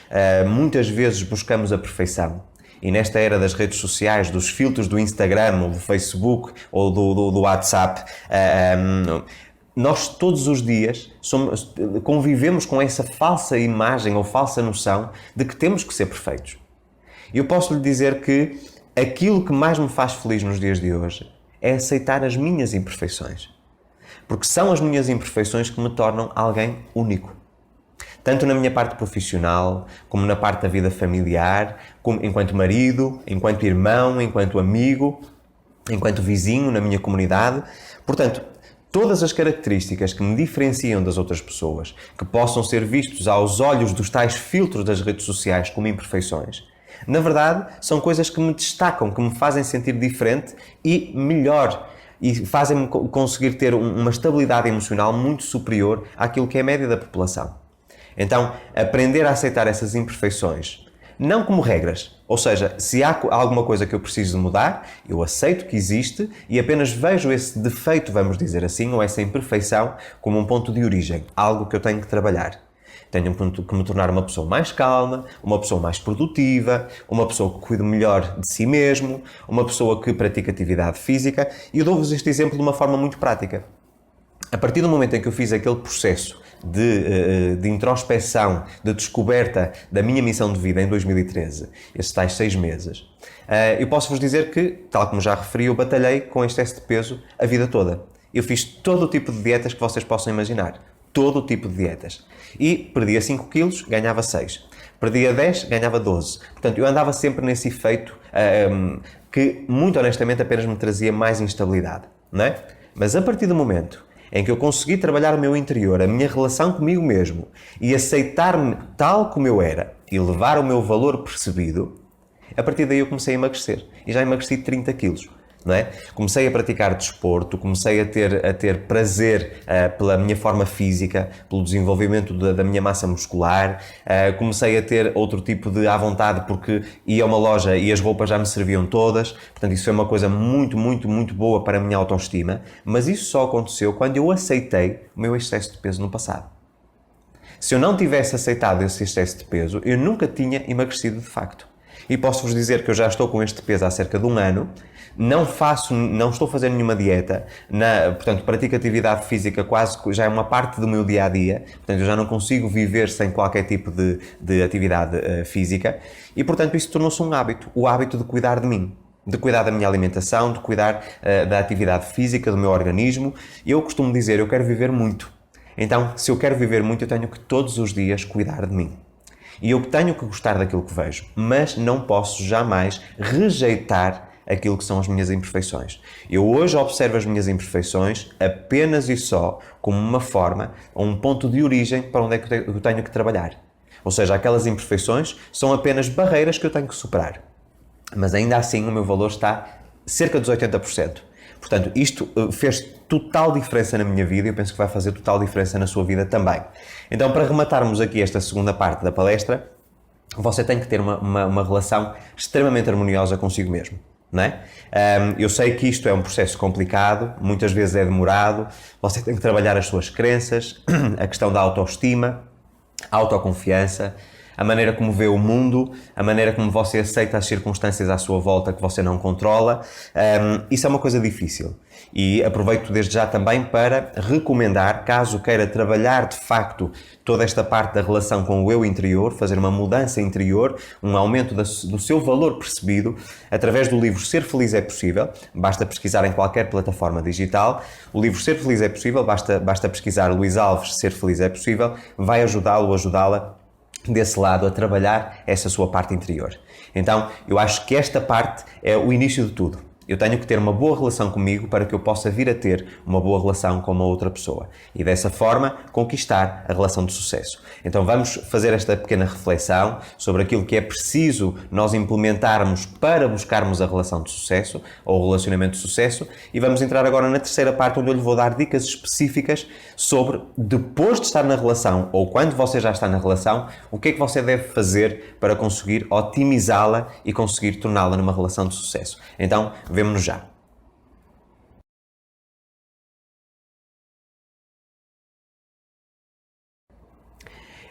[SPEAKER 1] muitas vezes buscamos a perfeição. E nesta era das redes sociais, dos filtros do Instagram, ou do Facebook, ou do WhatsApp, nós todos os dias convivemos com essa falsa imagem ou falsa noção de que temos que ser perfeitos. E eu posso lhe dizer que aquilo que mais me faz feliz nos dias de hoje é aceitar as minhas imperfeições. Porque são as minhas imperfeições que me tornam alguém único. Tanto na minha parte profissional, como na parte da vida familiar, como enquanto marido, enquanto irmão, enquanto amigo, enquanto vizinho na minha comunidade. Portanto, todas as características que me diferenciam das outras pessoas, que possam ser vistos aos olhos dos tais filtros das redes sociais como imperfeições, na verdade, são coisas que me destacam, que me fazem sentir diferente e melhor, e fazem-me conseguir ter uma estabilidade emocional muito superior àquilo que é a média da população. Então, aprender a aceitar essas imperfeições, não como regras, ou seja, se há alguma coisa que eu preciso de mudar, eu aceito que existe e apenas vejo esse defeito, vamos dizer assim, ou essa imperfeição como um ponto de origem, algo que eu tenho que trabalhar. Tenho que me tornar uma pessoa mais calma, uma pessoa mais produtiva, uma pessoa que cuide melhor de si mesmo, uma pessoa que pratica atividade física, e eu dou-vos este exemplo de uma forma muito prática. A partir do momento em que eu fiz aquele processo de introspeção, de descoberta da minha missão de vida em 2013, esses tais 6 meses, eu posso-vos dizer que, tal como já referi, eu batalhei com excesso de peso a vida toda. Eu fiz todo o tipo de dietas que vocês possam imaginar. Todo o tipo de dietas. E perdia 5 quilos, ganhava 6. Perdia 10, ganhava 12. Portanto, eu andava sempre nesse efeito que, muito honestamente, apenas me trazia mais instabilidade. Não é? Mas a partir do momento em que eu consegui trabalhar o meu interior, a minha relação comigo mesmo e aceitar-me tal como eu era e levar o meu valor percebido, a partir daí eu comecei a emagrecer. E já emagreci 30 quilos. Não é? Comecei a praticar desporto, comecei a ter prazer pela minha forma física, pelo desenvolvimento da minha massa muscular, comecei a ter outro tipo de à vontade porque ia a uma loja e as roupas já me serviam todas, portanto isso foi uma coisa muito, muito, muito boa para a minha autoestima, mas isso só aconteceu quando eu aceitei o meu excesso de peso no passado. Se eu não tivesse aceitado esse excesso de peso, eu nunca tinha emagrecido de facto. E posso-vos dizer que eu já estou com este peso há cerca de 1 ano, não estou a fazer nenhuma dieta, portanto, pratico atividade física quase, já é uma parte do meu dia-a-dia, portanto, eu já não consigo viver sem qualquer tipo de atividade física e, portanto, isso tornou-se um hábito, o hábito de cuidar de mim, de cuidar da minha alimentação, de cuidar da atividade física, do meu organismo. Eu costumo dizer, eu quero viver muito. Então, se eu quero viver muito, eu tenho que todos os dias cuidar de mim. E eu tenho que gostar daquilo que vejo, mas não posso jamais rejeitar aquilo que são as minhas imperfeições. Eu hoje observo as minhas imperfeições apenas e só como uma forma, ou um ponto de origem para onde é que eu tenho que trabalhar. Ou seja, aquelas imperfeições são apenas barreiras que eu tenho que superar. Mas ainda assim o meu valor está cerca dos 80%. Portanto, isto fez total diferença na minha vida e eu penso que vai fazer total diferença na sua vida também. Então, para rematarmos aqui esta segunda parte da palestra, você tem que ter uma relação extremamente harmoniosa consigo mesmo. não é? Eu sei que isto é um processo complicado, muitas vezes é demorado, você tem que trabalhar as suas crenças, a questão da autoestima, a autoconfiança, a maneira como vê o mundo, a maneira como você aceita as circunstâncias à sua volta que você não controla. Isso é uma coisa difícil. E aproveito desde já também para recomendar, caso queira trabalhar de facto toda esta parte da relação com o eu interior, fazer uma mudança interior, um aumento do seu valor percebido, através do livro Ser Feliz é Possível. Basta pesquisar em qualquer plataforma digital. O livro Ser Feliz é Possível, basta pesquisar Luís Alves Ser Feliz é Possível, vai ajudá-lo, ajudá-la desse lado a trabalhar essa sua parte interior. Então, eu acho que esta parte é o início de tudo. Eu tenho que ter uma boa relação comigo para que eu possa vir a ter uma boa relação com uma outra pessoa e dessa forma conquistar a relação de sucesso. Então vamos fazer esta pequena reflexão sobre aquilo que é preciso nós implementarmos para buscarmos a relação de sucesso ou o relacionamento de sucesso e vamos entrar agora na terceira parte onde eu lhe vou dar dicas específicas sobre depois de estar na relação ou quando você já está na relação, o que é que você deve fazer para conseguir otimizá-la e conseguir torná-la numa relação de sucesso. Então, vemo-nos já.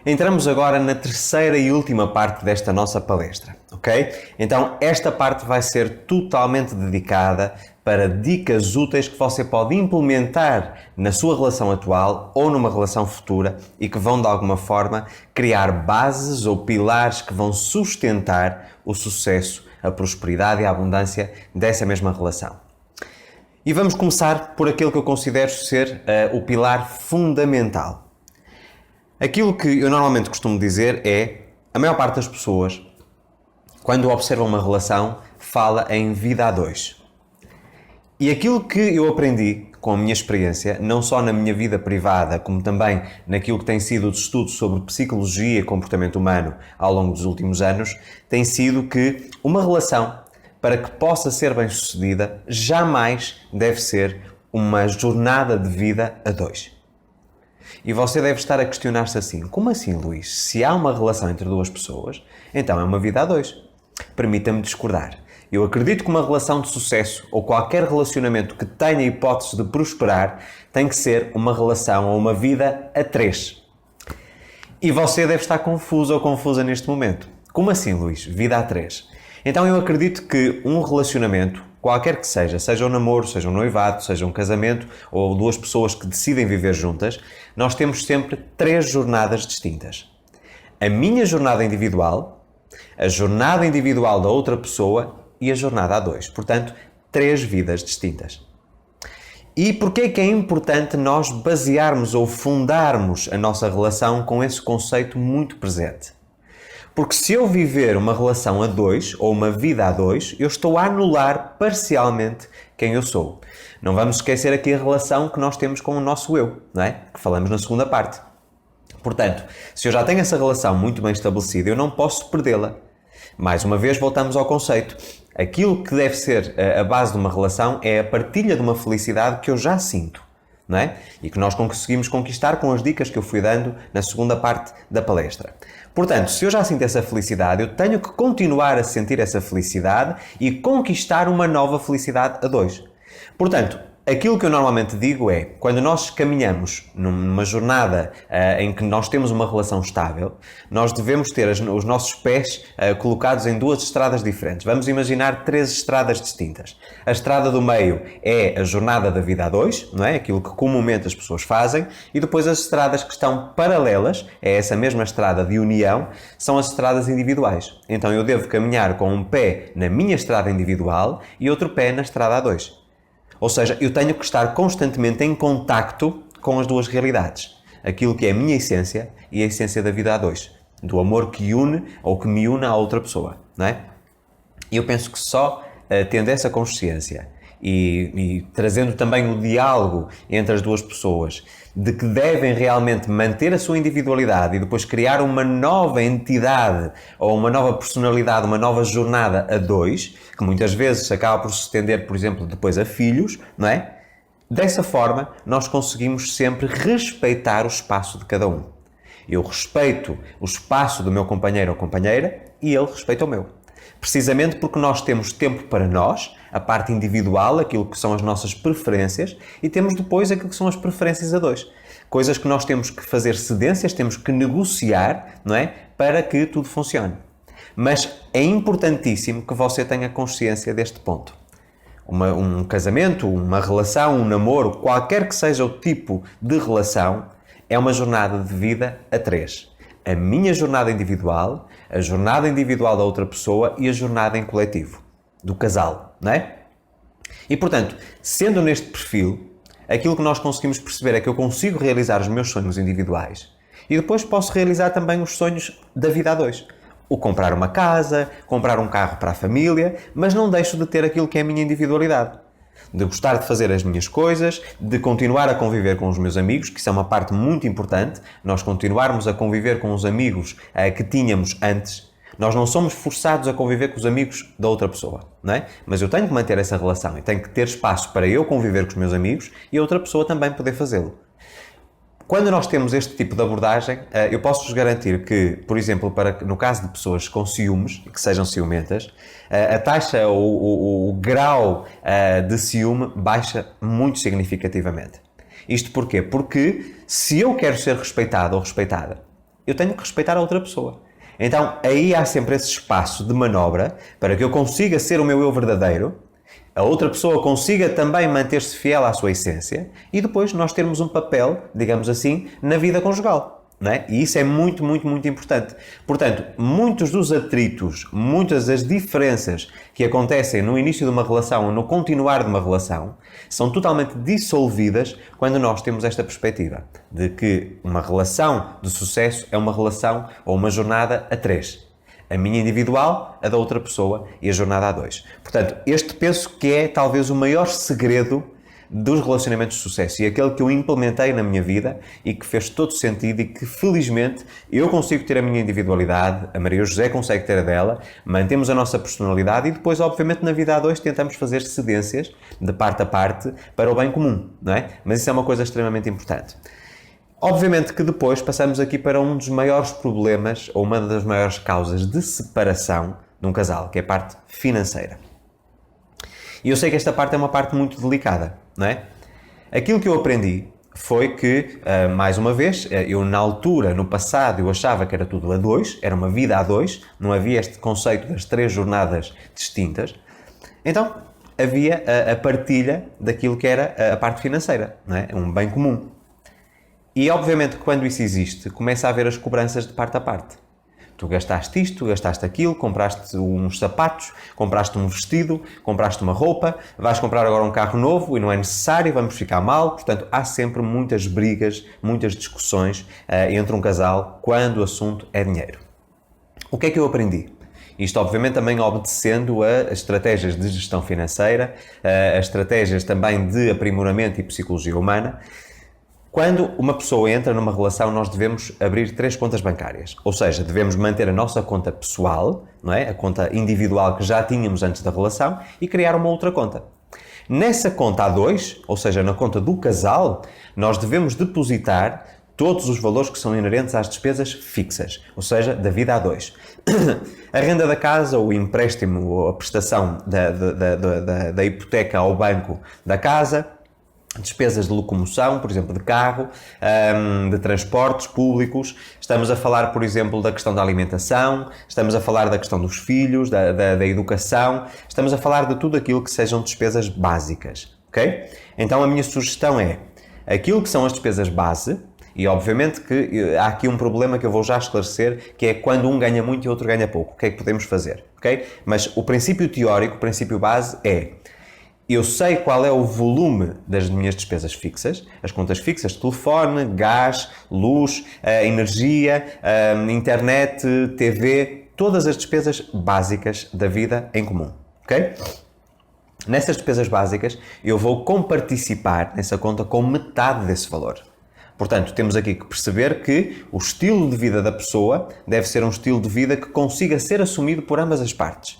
[SPEAKER 1] Entramos agora na terceira e última parte desta nossa palestra, ok? Então, esta parte vai ser totalmente dedicada para dicas úteis que você pode implementar na sua relação atual ou numa relação futura e que vão, de alguma forma, criar bases ou pilares que vão sustentar o sucesso, a prosperidade e a abundância dessa mesma relação. E vamos começar por aquilo que eu considero ser o pilar fundamental. Aquilo que eu normalmente costumo dizer é, a maior parte das pessoas, quando observam uma relação, fala em vida a dois. E aquilo que eu aprendi com a minha experiência, não só na minha vida privada, como também naquilo que tem sido os estudos sobre psicologia e comportamento humano ao longo dos últimos anos, tem sido que uma relação, para que possa ser bem-sucedida, jamais deve ser uma jornada de vida a dois. E você deve estar a questionar-se assim, como assim, Luís? Se há uma relação entre duas pessoas, então é uma vida a dois. Permita-me discordar. Eu acredito que uma relação de sucesso ou qualquer relacionamento que tenha hipótese de prosperar tem que ser uma relação ou uma vida a três. E você deve estar confuso ou confusa neste momento. Como assim, Luís? Vida a três? Então eu acredito que um relacionamento, qualquer que seja um namoro, seja um noivado, seja um casamento ou duas pessoas que decidem viver juntas, nós temos sempre três jornadas distintas. A minha jornada individual, a jornada individual da outra pessoa e a jornada a dois. Portanto, três vidas distintas. E porquê é que é importante nós basearmos ou fundarmos a nossa relação com esse conceito muito presente? Porque se eu viver uma relação a dois, ou uma vida a dois, eu estou a anular parcialmente quem eu sou. Não vamos esquecer aqui a relação que nós temos com o nosso eu, não é? Que falamos na segunda parte. Portanto, se eu já tenho essa relação muito bem estabelecida, eu não posso perdê-la. Mais uma vez, voltamos ao conceito. Aquilo que deve ser a base de uma relação é a partilha de uma felicidade que eu já sinto, não é? E que nós conseguimos conquistar com as dicas que eu fui dando na segunda parte da palestra. Portanto, se eu já sinto essa felicidade, eu tenho que continuar a sentir essa felicidade e conquistar uma nova felicidade a dois. Portanto, aquilo que eu normalmente digo é, quando nós caminhamos numa jornada em que nós temos uma relação estável, nós devemos ter os nossos pés colocados em duas estradas diferentes. Vamos imaginar três estradas distintas. A estrada do meio é a jornada da vida a dois, não é? Aquilo que comumente as pessoas fazem, e depois as estradas que estão paralelas, é essa mesma estrada de união, são as estradas individuais. Então eu devo caminhar com um pé na minha estrada individual e outro pé na estrada a dois. Ou seja, eu tenho que estar constantemente em contacto com as duas realidades. Aquilo que é a minha essência e a essência da vida a dois. Do amor que une ou que me une a outra pessoa, não é? E eu penso que só tendo essa consciência e trazendo também o diálogo entre as duas pessoas de que devem realmente manter a sua individualidade e depois criar uma nova entidade ou uma nova personalidade, uma nova jornada a dois, que muitas vezes acaba por se estender, por exemplo, depois a filhos, não é? Dessa forma, nós conseguimos sempre respeitar o espaço de cada um. Eu respeito o espaço do meu companheiro ou companheira e ele respeita o meu. Precisamente porque nós temos tempo para nós, a parte individual, aquilo que são as nossas preferências, e temos depois aquilo que são as preferências a dois. Coisas que nós temos que fazer cedências, temos que negociar, não é? Para que tudo funcione. Mas é importantíssimo que você tenha consciência deste ponto. Um casamento, uma relação, um namoro, qualquer que seja o tipo de relação, é uma jornada de vida a três. A minha jornada individual, a jornada individual da outra pessoa e a jornada em coletivo, do casal, não é? E, portanto, sendo neste perfil, aquilo que nós conseguimos perceber é que eu consigo realizar os meus sonhos individuais e depois posso realizar também os sonhos da vida a dois. O comprar uma casa, comprar um carro para a família, mas não deixo de ter aquilo que é a minha individualidade. De gostar de fazer as minhas coisas, de continuar a conviver com os meus amigos, que isso é uma parte muito importante, nós continuarmos a conviver com os amigos que tínhamos antes. Nós não somos forçados a conviver com os amigos da outra pessoa, não é? Mas eu tenho que manter essa relação e tenho que ter espaço para eu conviver com os meus amigos e a outra pessoa também poder fazê-lo. Quando nós temos este tipo de abordagem, eu posso-vos garantir que, por exemplo, no caso de pessoas com ciúmes, que sejam ciumentas, a taxa ou o grau de ciúme baixa muito significativamente. Isto porquê? Porque se eu quero ser respeitado ou respeitada, eu tenho que respeitar a outra pessoa. Então, aí há sempre esse espaço de manobra para que eu consiga ser o meu eu verdadeiro, a outra pessoa consiga também manter-se fiel à sua essência e depois nós termos um papel, digamos assim, na vida conjugal, não é? E isso é muito, muito, muito importante. Portanto, muitos dos atritos, muitas das diferenças que acontecem no início de uma relação ou no continuar de uma relação são totalmente dissolvidas quando nós temos esta perspectiva de que uma relação de sucesso é uma relação ou uma jornada a três. A minha individual, a da outra pessoa e a jornada a dois. Portanto, este penso que é talvez o maior segredo dos relacionamentos de sucesso e aquele que eu implementei na minha vida e que fez todo sentido e que, felizmente, eu consigo ter a minha individualidade, a Maria José consegue ter a dela, mantemos a nossa personalidade e depois, obviamente, na vida a dois tentamos fazer cedências de parte a parte para o bem comum, não é? Mas isso é uma coisa extremamente importante. Obviamente que depois passamos aqui para um dos maiores problemas, ou uma das maiores causas de separação de um casal, que é a parte financeira. E eu sei que esta parte é uma parte muito delicada, não é? Aquilo que eu aprendi foi que, mais uma vez, eu na altura, no passado, eu achava que era tudo a dois, era uma vida a dois, não havia este conceito das três jornadas distintas. Então, havia a partilha daquilo que era a parte financeira, não é? Um bem comum. E, obviamente, quando isso existe, começa a haver as cobranças de parte a parte. Tu gastaste isto, tu gastaste aquilo, compraste uns sapatos, compraste um vestido, compraste uma roupa, vais comprar agora um carro novo e não é necessário, vamos ficar mal. Portanto, há sempre muitas brigas, muitas discussões entre um casal quando o assunto é dinheiro. O que é que eu aprendi? Isto, obviamente, também obedecendo a estratégias de gestão financeira, a estratégias também de aprimoramento e psicologia humana. Quando uma pessoa entra numa relação, nós devemos abrir 3 contas bancárias. Ou seja, devemos manter a nossa conta pessoal, não é? A conta individual que já tínhamos antes da relação, e criar uma outra conta. Nessa conta A2, ou seja, na conta do casal, nós devemos depositar todos os valores que são inerentes às despesas fixas, ou seja, da vida A2. A renda da casa, o empréstimo ou a prestação da hipoteca ao banco da casa, despesas de locomoção, por exemplo, de carro, de transportes públicos. Estamos a falar, por exemplo, da questão da alimentação, estamos a falar da questão dos filhos, da educação, estamos a falar de tudo aquilo que sejam despesas básicas, ok? Então a minha sugestão é, aquilo que são as despesas base, e obviamente que há aqui um problema que eu vou já esclarecer, que é quando um ganha muito e o outro ganha pouco, o que é que podemos fazer, ok? Mas o princípio teórico, o princípio base é: eu sei qual é o volume das minhas despesas fixas, as contas fixas, telefone, gás, luz, energia, internet, TV, todas as despesas básicas da vida em comum, ok? Nessas despesas básicas, eu vou comparticipar nessa conta com metade desse valor. Portanto, temos aqui que perceber que o estilo de vida da pessoa deve ser um estilo de vida que consiga ser assumido por ambas as partes.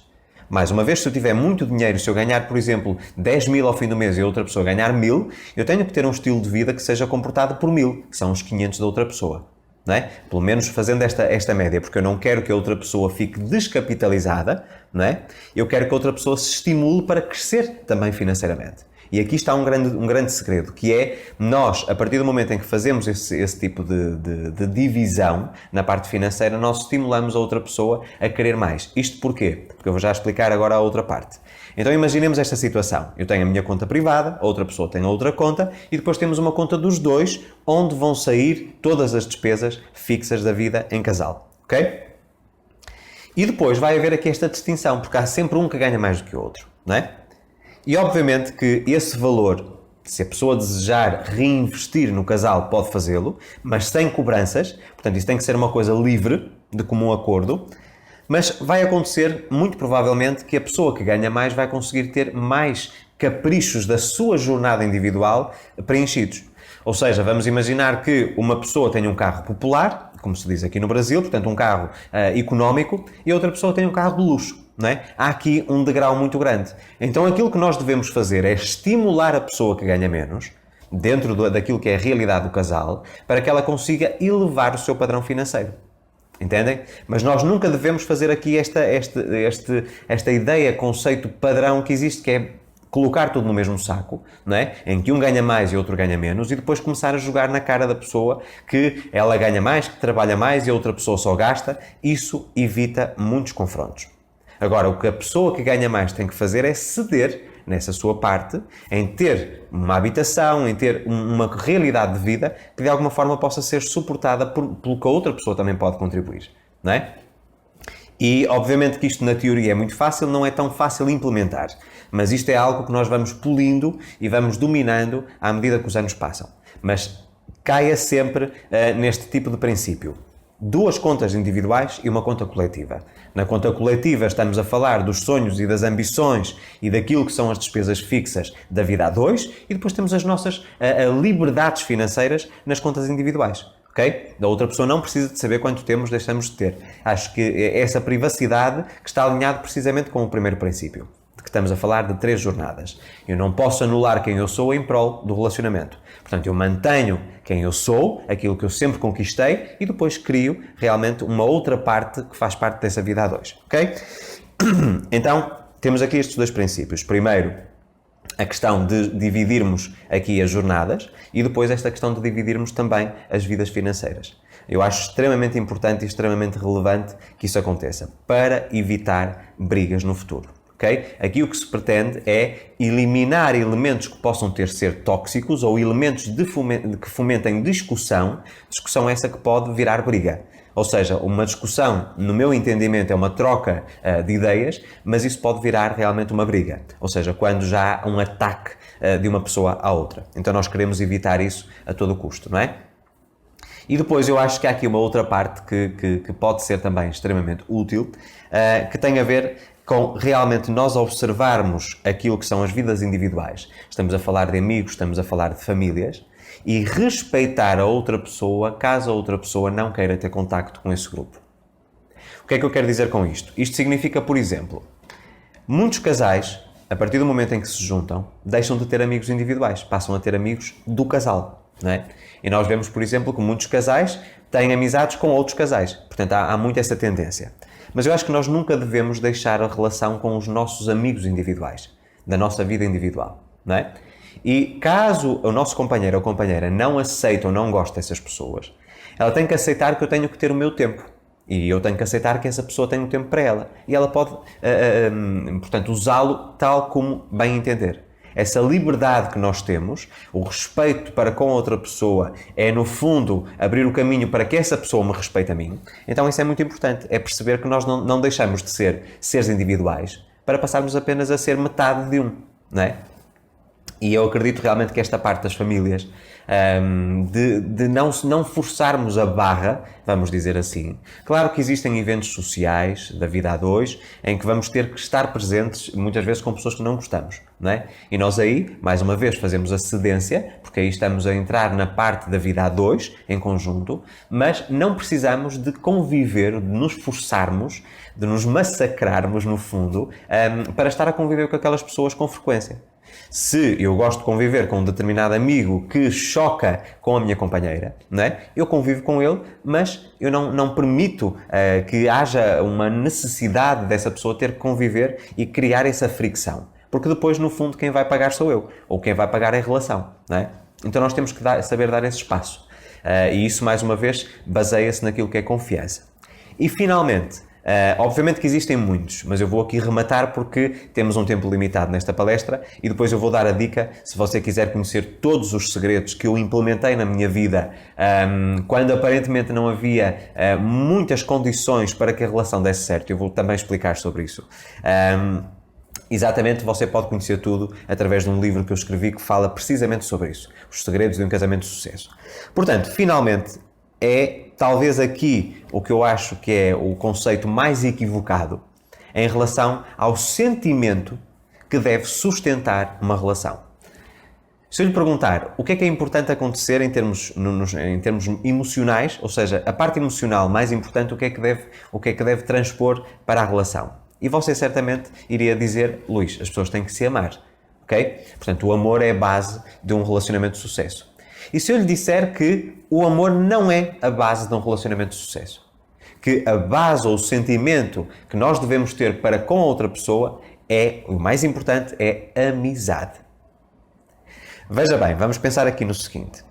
[SPEAKER 1] Mais uma vez, se eu tiver muito dinheiro, se eu ganhar, por exemplo, 10 mil ao fim do mês e a outra pessoa ganhar 1000, eu tenho que ter um estilo de vida que seja comportado por 1000, que são os 500 da outra pessoa, não é? Pelo menos fazendo esta média, porque eu não quero que a outra pessoa fique descapitalizada, não é? Eu quero que a outra pessoa se estimule para crescer também financeiramente. E aqui está um grande segredo, que é nós, a partir do momento em que fazemos esse tipo de divisão na parte financeira, nós estimulamos a outra pessoa a querer mais. Isto porquê? Porque eu vou já explicar agora a outra parte. Então imaginemos esta situação. Eu tenho a minha conta privada, a outra pessoa tem a outra conta e depois temos uma conta dos dois onde vão sair todas as despesas fixas da vida em casal. Ok? E depois vai haver aqui esta distinção, porque há sempre um que ganha mais do que o outro, não é? E obviamente que esse valor, se a pessoa desejar reinvestir no casal, pode fazê-lo, mas sem cobranças, portanto isso tem que ser uma coisa livre, de comum acordo, mas vai acontecer, muito provavelmente, que a pessoa que ganha mais vai conseguir ter mais caprichos da sua jornada individual preenchidos. Ou seja, vamos imaginar que uma pessoa tem um carro popular, como se diz aqui no Brasil, portanto um carro económico, e outra pessoa tem um carro de luxo. Não é? Há aqui um degrau muito grande. Então aquilo que nós devemos fazer é estimular a pessoa que ganha menos, dentro daquilo que é a realidade do casal, para que ela consiga elevar o seu padrão financeiro. Entendem? Mas nós nunca devemos fazer aqui esta ideia, conceito padrão que existe, que é colocar tudo no mesmo saco, não é? Em que um ganha mais e outro ganha menos, e depois começar a jogar na cara da pessoa que ela ganha mais, que trabalha mais e a outra pessoa só gasta. Isso evita muitos confrontos. Agora, o que a pessoa que ganha mais tem que fazer é ceder nessa sua parte, em ter uma habitação, em ter uma realidade de vida que de alguma forma possa ser suportada pelo que a outra pessoa também pode contribuir, não é? E obviamente que isto na teoria é muito fácil, não é tão fácil implementar, mas isto é algo que nós vamos polindo e vamos dominando à medida que os anos passam. Mas caia sempre neste tipo de princípio. 2 contas individuais e uma conta coletiva. Na conta coletiva estamos a falar dos sonhos e das ambições e daquilo que são as despesas fixas da vida a dois, e depois temos as nossas liberdades financeiras nas contas individuais. Okay? A outra pessoa não precisa de saber quanto temos, deixamos de ter. Acho que é essa privacidade que está alinhado precisamente com o primeiro princípio, de que estamos a falar de 3 jornadas. Eu não posso anular quem eu sou em prol do relacionamento. Portanto, eu mantenho quem eu sou, aquilo que eu sempre conquistei, e depois crio realmente uma outra parte que faz parte dessa vida a dois. Ok? Então, temos aqui estes 2 princípios. Primeiro, a questão de dividirmos aqui as jornadas e depois esta questão de dividirmos também as vidas financeiras. Eu acho extremamente importante e extremamente relevante que isso aconteça para evitar brigas no futuro. Okay? Aqui o que se pretende é eliminar elementos que possam ser tóxicos ou elementos que fomentem discussão essa que pode virar briga. Ou seja, uma discussão, no meu entendimento, é uma troca de ideias, mas isso pode virar realmente uma briga. Ou seja, quando já há um ataque de uma pessoa à outra. Então nós queremos evitar isso a todo custo, não é? E depois eu acho que há aqui uma outra parte que pode ser também extremamente útil, que tem a ver com realmente nós observarmos aquilo que são as vidas individuais. Estamos a falar de amigos, estamos a falar de famílias, e respeitar a outra pessoa caso a outra pessoa não queira ter contacto com esse grupo. O que é que eu quero dizer com isto? Isto significa, por exemplo, muitos casais, a partir do momento em que se juntam, deixam de ter amigos individuais, passam a ter amigos do casal, não é? E nós vemos, por exemplo, que muitos casais têm amizades com outros casais. Portanto, há muito essa tendência. Mas eu acho que nós nunca devemos deixar a relação com os nossos amigos individuais, da nossa vida individual, não é? E caso o nosso companheiro ou companheira não aceita ou não gosta dessas pessoas, ela tem que aceitar que eu tenho que ter o meu tempo. E eu tenho que aceitar que essa pessoa tem um tempo para ela. E ela pode, portanto, usá-lo tal como bem entender. Essa liberdade que nós temos, o respeito para com a outra pessoa, é no fundo abrir o caminho para que essa pessoa me respeite a mim. Então isso é muito importante, é perceber que nós não deixamos de ser seres individuais para passarmos apenas a ser metade de um, não é? E eu acredito realmente que esta parte das famílias, de não forçarmos a barra, vamos dizer assim. Claro que existem eventos sociais da vida a dois, em que vamos ter que estar presentes, muitas vezes com pessoas que não gostamos, não é? E nós aí, mais uma vez, fazemos a cedência, porque aí estamos a entrar na parte da vida a dois, em conjunto, mas não precisamos de conviver, de nos forçarmos, de nos massacrarmos, no fundo, para estar a conviver com aquelas pessoas com frequência. Se eu gosto de conviver com um determinado amigo que choca com a minha companheira, não é? Eu convivo com ele, mas eu não permito que haja uma necessidade dessa pessoa ter que conviver e criar essa fricção. Porque depois, no fundo, quem vai pagar sou eu. Ou quem vai pagar é a relação, não é? Então nós temos que saber dar esse espaço. E isso, mais uma vez, baseia-se naquilo que é confiança. E, finalmente, obviamente que existem muitos, mas eu vou aqui rematar porque temos um tempo limitado nesta palestra e depois eu vou dar a dica, se você quiser conhecer todos os segredos que eu implementei na minha vida, quando aparentemente não havia muitas condições para que a relação desse certo. Eu vou também explicar sobre isso. Exatamente, você pode conhecer tudo através de um livro que eu escrevi que fala precisamente sobre isso. Os segredos de um casamento de sucesso. Portanto, finalmente, é talvez aqui o que eu acho que é o conceito mais equivocado em relação ao sentimento que deve sustentar uma relação. Se eu lhe perguntar o que é importante acontecer em termos emocionais, ou seja, a parte emocional mais importante, o que é que deve transpor para a relação? E você certamente iria dizer, Luís, as pessoas têm que se amar, ok? Portanto, o amor é a base de um relacionamento de sucesso. E se eu lhe disser que o amor não é a base de um relacionamento de sucesso? Que a base ou o sentimento que nós devemos ter para com a outra pessoa o mais importante, é amizade. Veja bem, vamos pensar aqui no seguinte.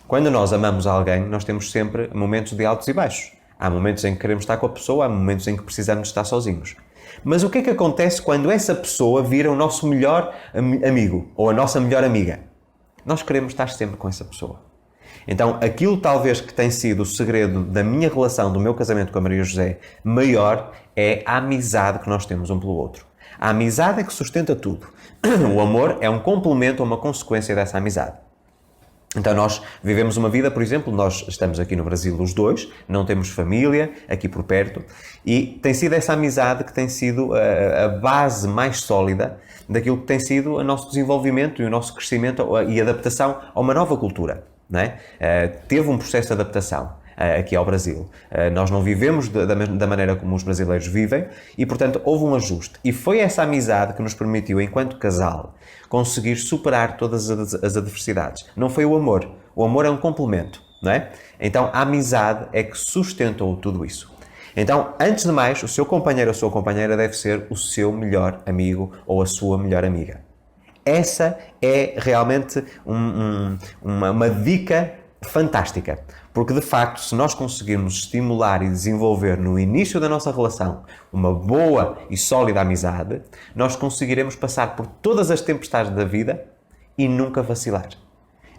[SPEAKER 1] Quando nós amamos alguém, nós temos sempre momentos de altos e baixos. Há momentos em que queremos estar com a pessoa, há momentos em que precisamos estar sozinhos. Mas o que é que acontece quando essa pessoa vira o nosso melhor amigo ou a nossa melhor amiga? Nós queremos estar sempre com essa pessoa. Então, aquilo talvez que tem sido o segredo da minha relação, do meu casamento com a Maria José, maior, é a amizade que nós temos um pelo outro. A amizade é que sustenta tudo. O amor é um complemento ou uma consequência dessa amizade. Então nós vivemos uma vida, por exemplo, nós estamos aqui no Brasil os dois, não temos família aqui por perto e tem sido essa amizade que tem sido a base mais sólida daquilo que tem sido o nosso desenvolvimento e o nosso crescimento e adaptação a uma nova cultura, não é? Teve um processo de adaptação aqui ao Brasil. Nós não vivemos da maneira como os brasileiros vivem e, portanto, houve um ajuste. E foi essa amizade que nos permitiu, enquanto casal, conseguir superar todas as adversidades. Não foi o amor. O amor é um complemento, não é? Então, a amizade é que sustentou tudo isso. Então, antes de mais, o seu companheiro ou a sua companheira deve ser o seu melhor amigo ou a sua melhor amiga. Essa é realmente uma dica fantástica, porque de facto, se nós conseguirmos estimular e desenvolver no início da nossa relação uma boa e sólida amizade, nós conseguiremos passar por todas as tempestades da vida e nunca vacilar,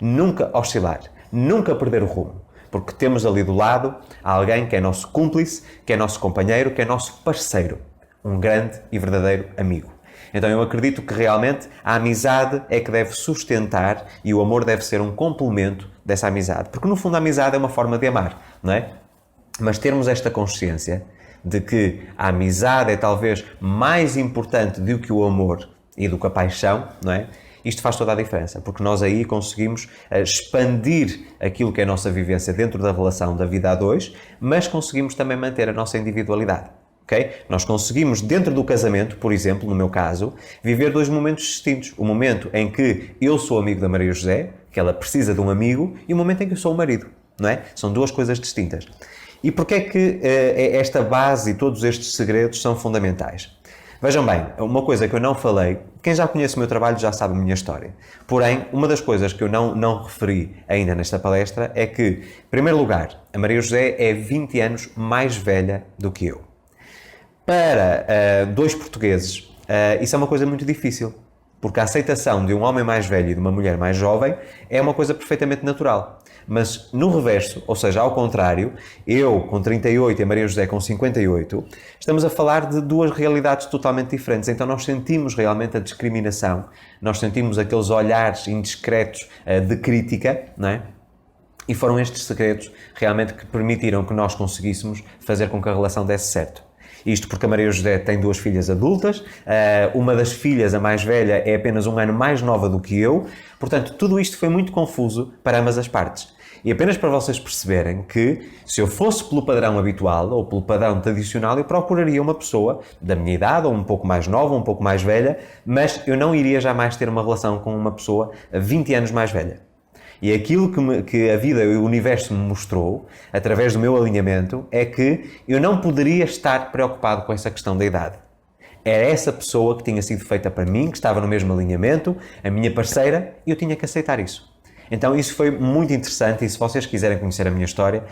[SPEAKER 1] nunca oscilar, nunca perder o rumo, porque temos ali do lado alguém que é nosso cúmplice, que é nosso companheiro, que é nosso parceiro, um grande e verdadeiro amigo. Então eu acredito que realmente a amizade é que deve sustentar e o amor deve ser um complemento dessa amizade. Porque no fundo a amizade é uma forma de amar, não é? Mas termos esta consciência de que a amizade é talvez mais importante do que o amor e do que a paixão, não é? Isto faz toda a diferença, porque nós aí conseguimos expandir aquilo que é a nossa vivência dentro da relação da vida a dois, mas conseguimos também manter a nossa individualidade. Okay? Nós conseguimos, dentro do casamento, por exemplo, no meu caso, viver dois momentos distintos. O momento em que eu sou amigo da Maria José, que ela precisa de um amigo, e o momento em que eu sou o marido, não é? São duas coisas distintas. E porquê é que esta base e todos estes segredos são fundamentais? Vejam bem, uma coisa que eu não falei, quem já conhece o meu trabalho já sabe a minha história. Porém, uma das coisas que eu não referi ainda nesta palestra é que, em primeiro lugar, a Maria José é 20 anos mais velha do que eu. Para dois portugueses, isso é uma coisa muito difícil, porque a aceitação de um homem mais velho e de uma mulher mais jovem é uma coisa perfeitamente natural. Mas no reverso, ou seja, ao contrário, eu com 38 e a Maria José com 58, estamos a falar de duas realidades totalmente diferentes. Então nós sentimos realmente a discriminação, nós sentimos aqueles olhares indiscretos de crítica, não é? E foram estes segredos realmente que permitiram que nós conseguíssemos fazer com que a relação desse certo. Isto porque a Maria José tem 2 filhas adultas, uma das filhas, a mais velha, é apenas um ano mais nova do que eu, portanto, tudo isto foi muito confuso para ambas as partes. E apenas para vocês perceberem que, se eu fosse pelo padrão habitual ou pelo padrão tradicional, eu procuraria uma pessoa da minha idade, ou um pouco mais nova, ou um pouco mais velha, mas eu não iria jamais ter uma relação com uma pessoa 20 anos mais velha. E aquilo que a vida e o universo me mostrou, através do meu alinhamento, é que eu não poderia estar preocupado com essa questão da idade. Era essa pessoa que tinha sido feita para mim, que estava no mesmo alinhamento, a minha parceira, e eu tinha que aceitar isso. Então isso foi muito interessante, e se vocês quiserem conhecer a minha história,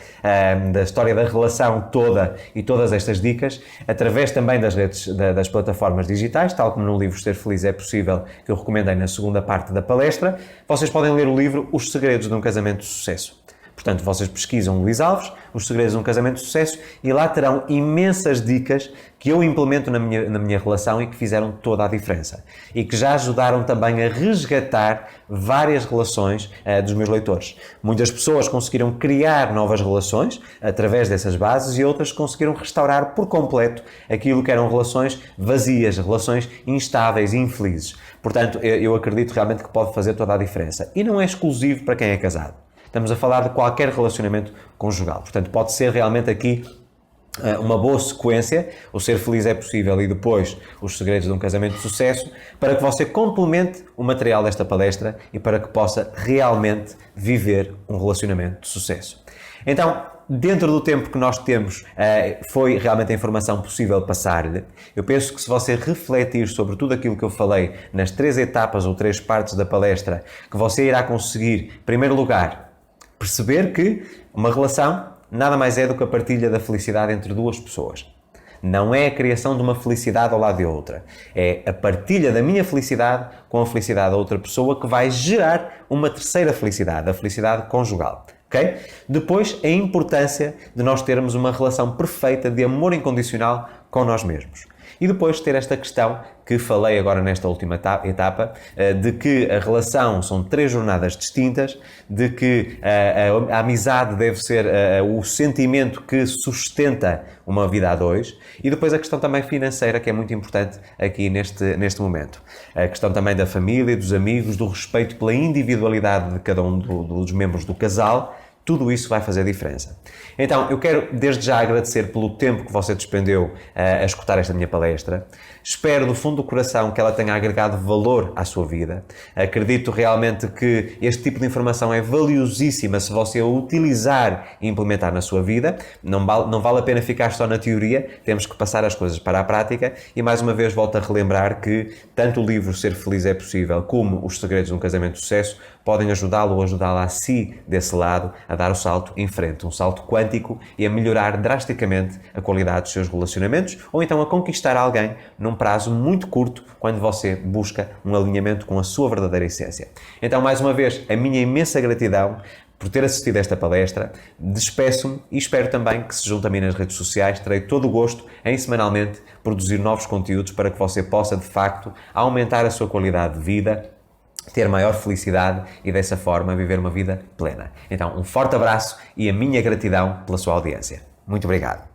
[SPEAKER 1] da história da relação toda e todas estas dicas, através também das redes, das plataformas digitais, tal como no livro Ser Feliz é Possível, que eu recomendei na segunda parte da palestra, vocês podem ler o livro Os Segredos de um Casamento de Sucesso. Portanto, vocês pesquisam Luís Alves, Os Segredos de um Casamento de Sucesso, e lá terão imensas dicas que eu implemento na minha relação e que fizeram toda a diferença. E que já ajudaram também a resgatar várias relações dos meus leitores. Muitas pessoas conseguiram criar novas relações através dessas bases e outras conseguiram restaurar por completo aquilo que eram relações vazias, relações instáveis e infelizes. Portanto, eu acredito realmente que pode fazer toda a diferença. E não é exclusivo para quem é casado. Estamos a falar de qualquer relacionamento conjugal. Portanto, pode ser realmente aqui uma boa sequência, o Ser Feliz é Possível e depois Os Segredos de um Casamento de Sucesso, para que você complemente o material desta palestra e para que possa realmente viver um relacionamento de sucesso. Então, dentro do tempo que nós temos, foi realmente a informação possível passar-lhe. Eu penso que se você refletir sobre tudo aquilo que eu falei nas 3 etapas ou 3 partes da palestra, que você irá conseguir, em primeiro lugar, perceber que uma relação nada mais é do que a partilha da felicidade entre 2 pessoas. Não é a criação de uma felicidade ao lado de outra. É a partilha da minha felicidade com a felicidade da outra pessoa que vai gerar uma terceira felicidade, a felicidade conjugal. Okay? Depois, a importância de nós termos uma relação perfeita de amor incondicional com nós mesmos. E depois ter esta questão que falei agora nesta última etapa, de que a relação são 3 jornadas distintas, de que a amizade deve ser o sentimento que sustenta uma vida a 2, e depois a questão também financeira, que é muito importante aqui neste momento. A questão também da família, dos amigos, do respeito pela individualidade de cada um dos membros do casal. Tudo isso vai fazer diferença. Então, eu quero desde já agradecer pelo tempo que você despendeu a escutar esta minha palestra. Espero do fundo do coração que ela tenha agregado valor à sua vida. Acredito realmente que este tipo de informação é valiosíssima se você a utilizar e implementar na sua vida. Não vale a pena ficar só na teoria, temos que passar as coisas para a prática. E mais uma vez volto a relembrar que tanto o livro Ser Feliz é Possível como Os Segredos de um Casamento de Sucesso podem ajudá-lo ou ajudá-la a si, desse lado, a dar o salto em frente, um salto quântico, e a melhorar drasticamente a qualidade dos seus relacionamentos, ou então a conquistar alguém num prazo muito curto, quando você busca um alinhamento com a sua verdadeira essência. Então, mais uma vez, a minha imensa gratidão por ter assistido a esta palestra. Despeço-me e espero também que se junte a mim nas redes sociais. Terei todo o gosto em semanalmente produzir novos conteúdos para que você possa, de facto, aumentar a sua qualidade de vida, ter maior felicidade e dessa forma viver uma vida plena. Então, um forte abraço e a minha gratidão pela sua audiência. Muito obrigado.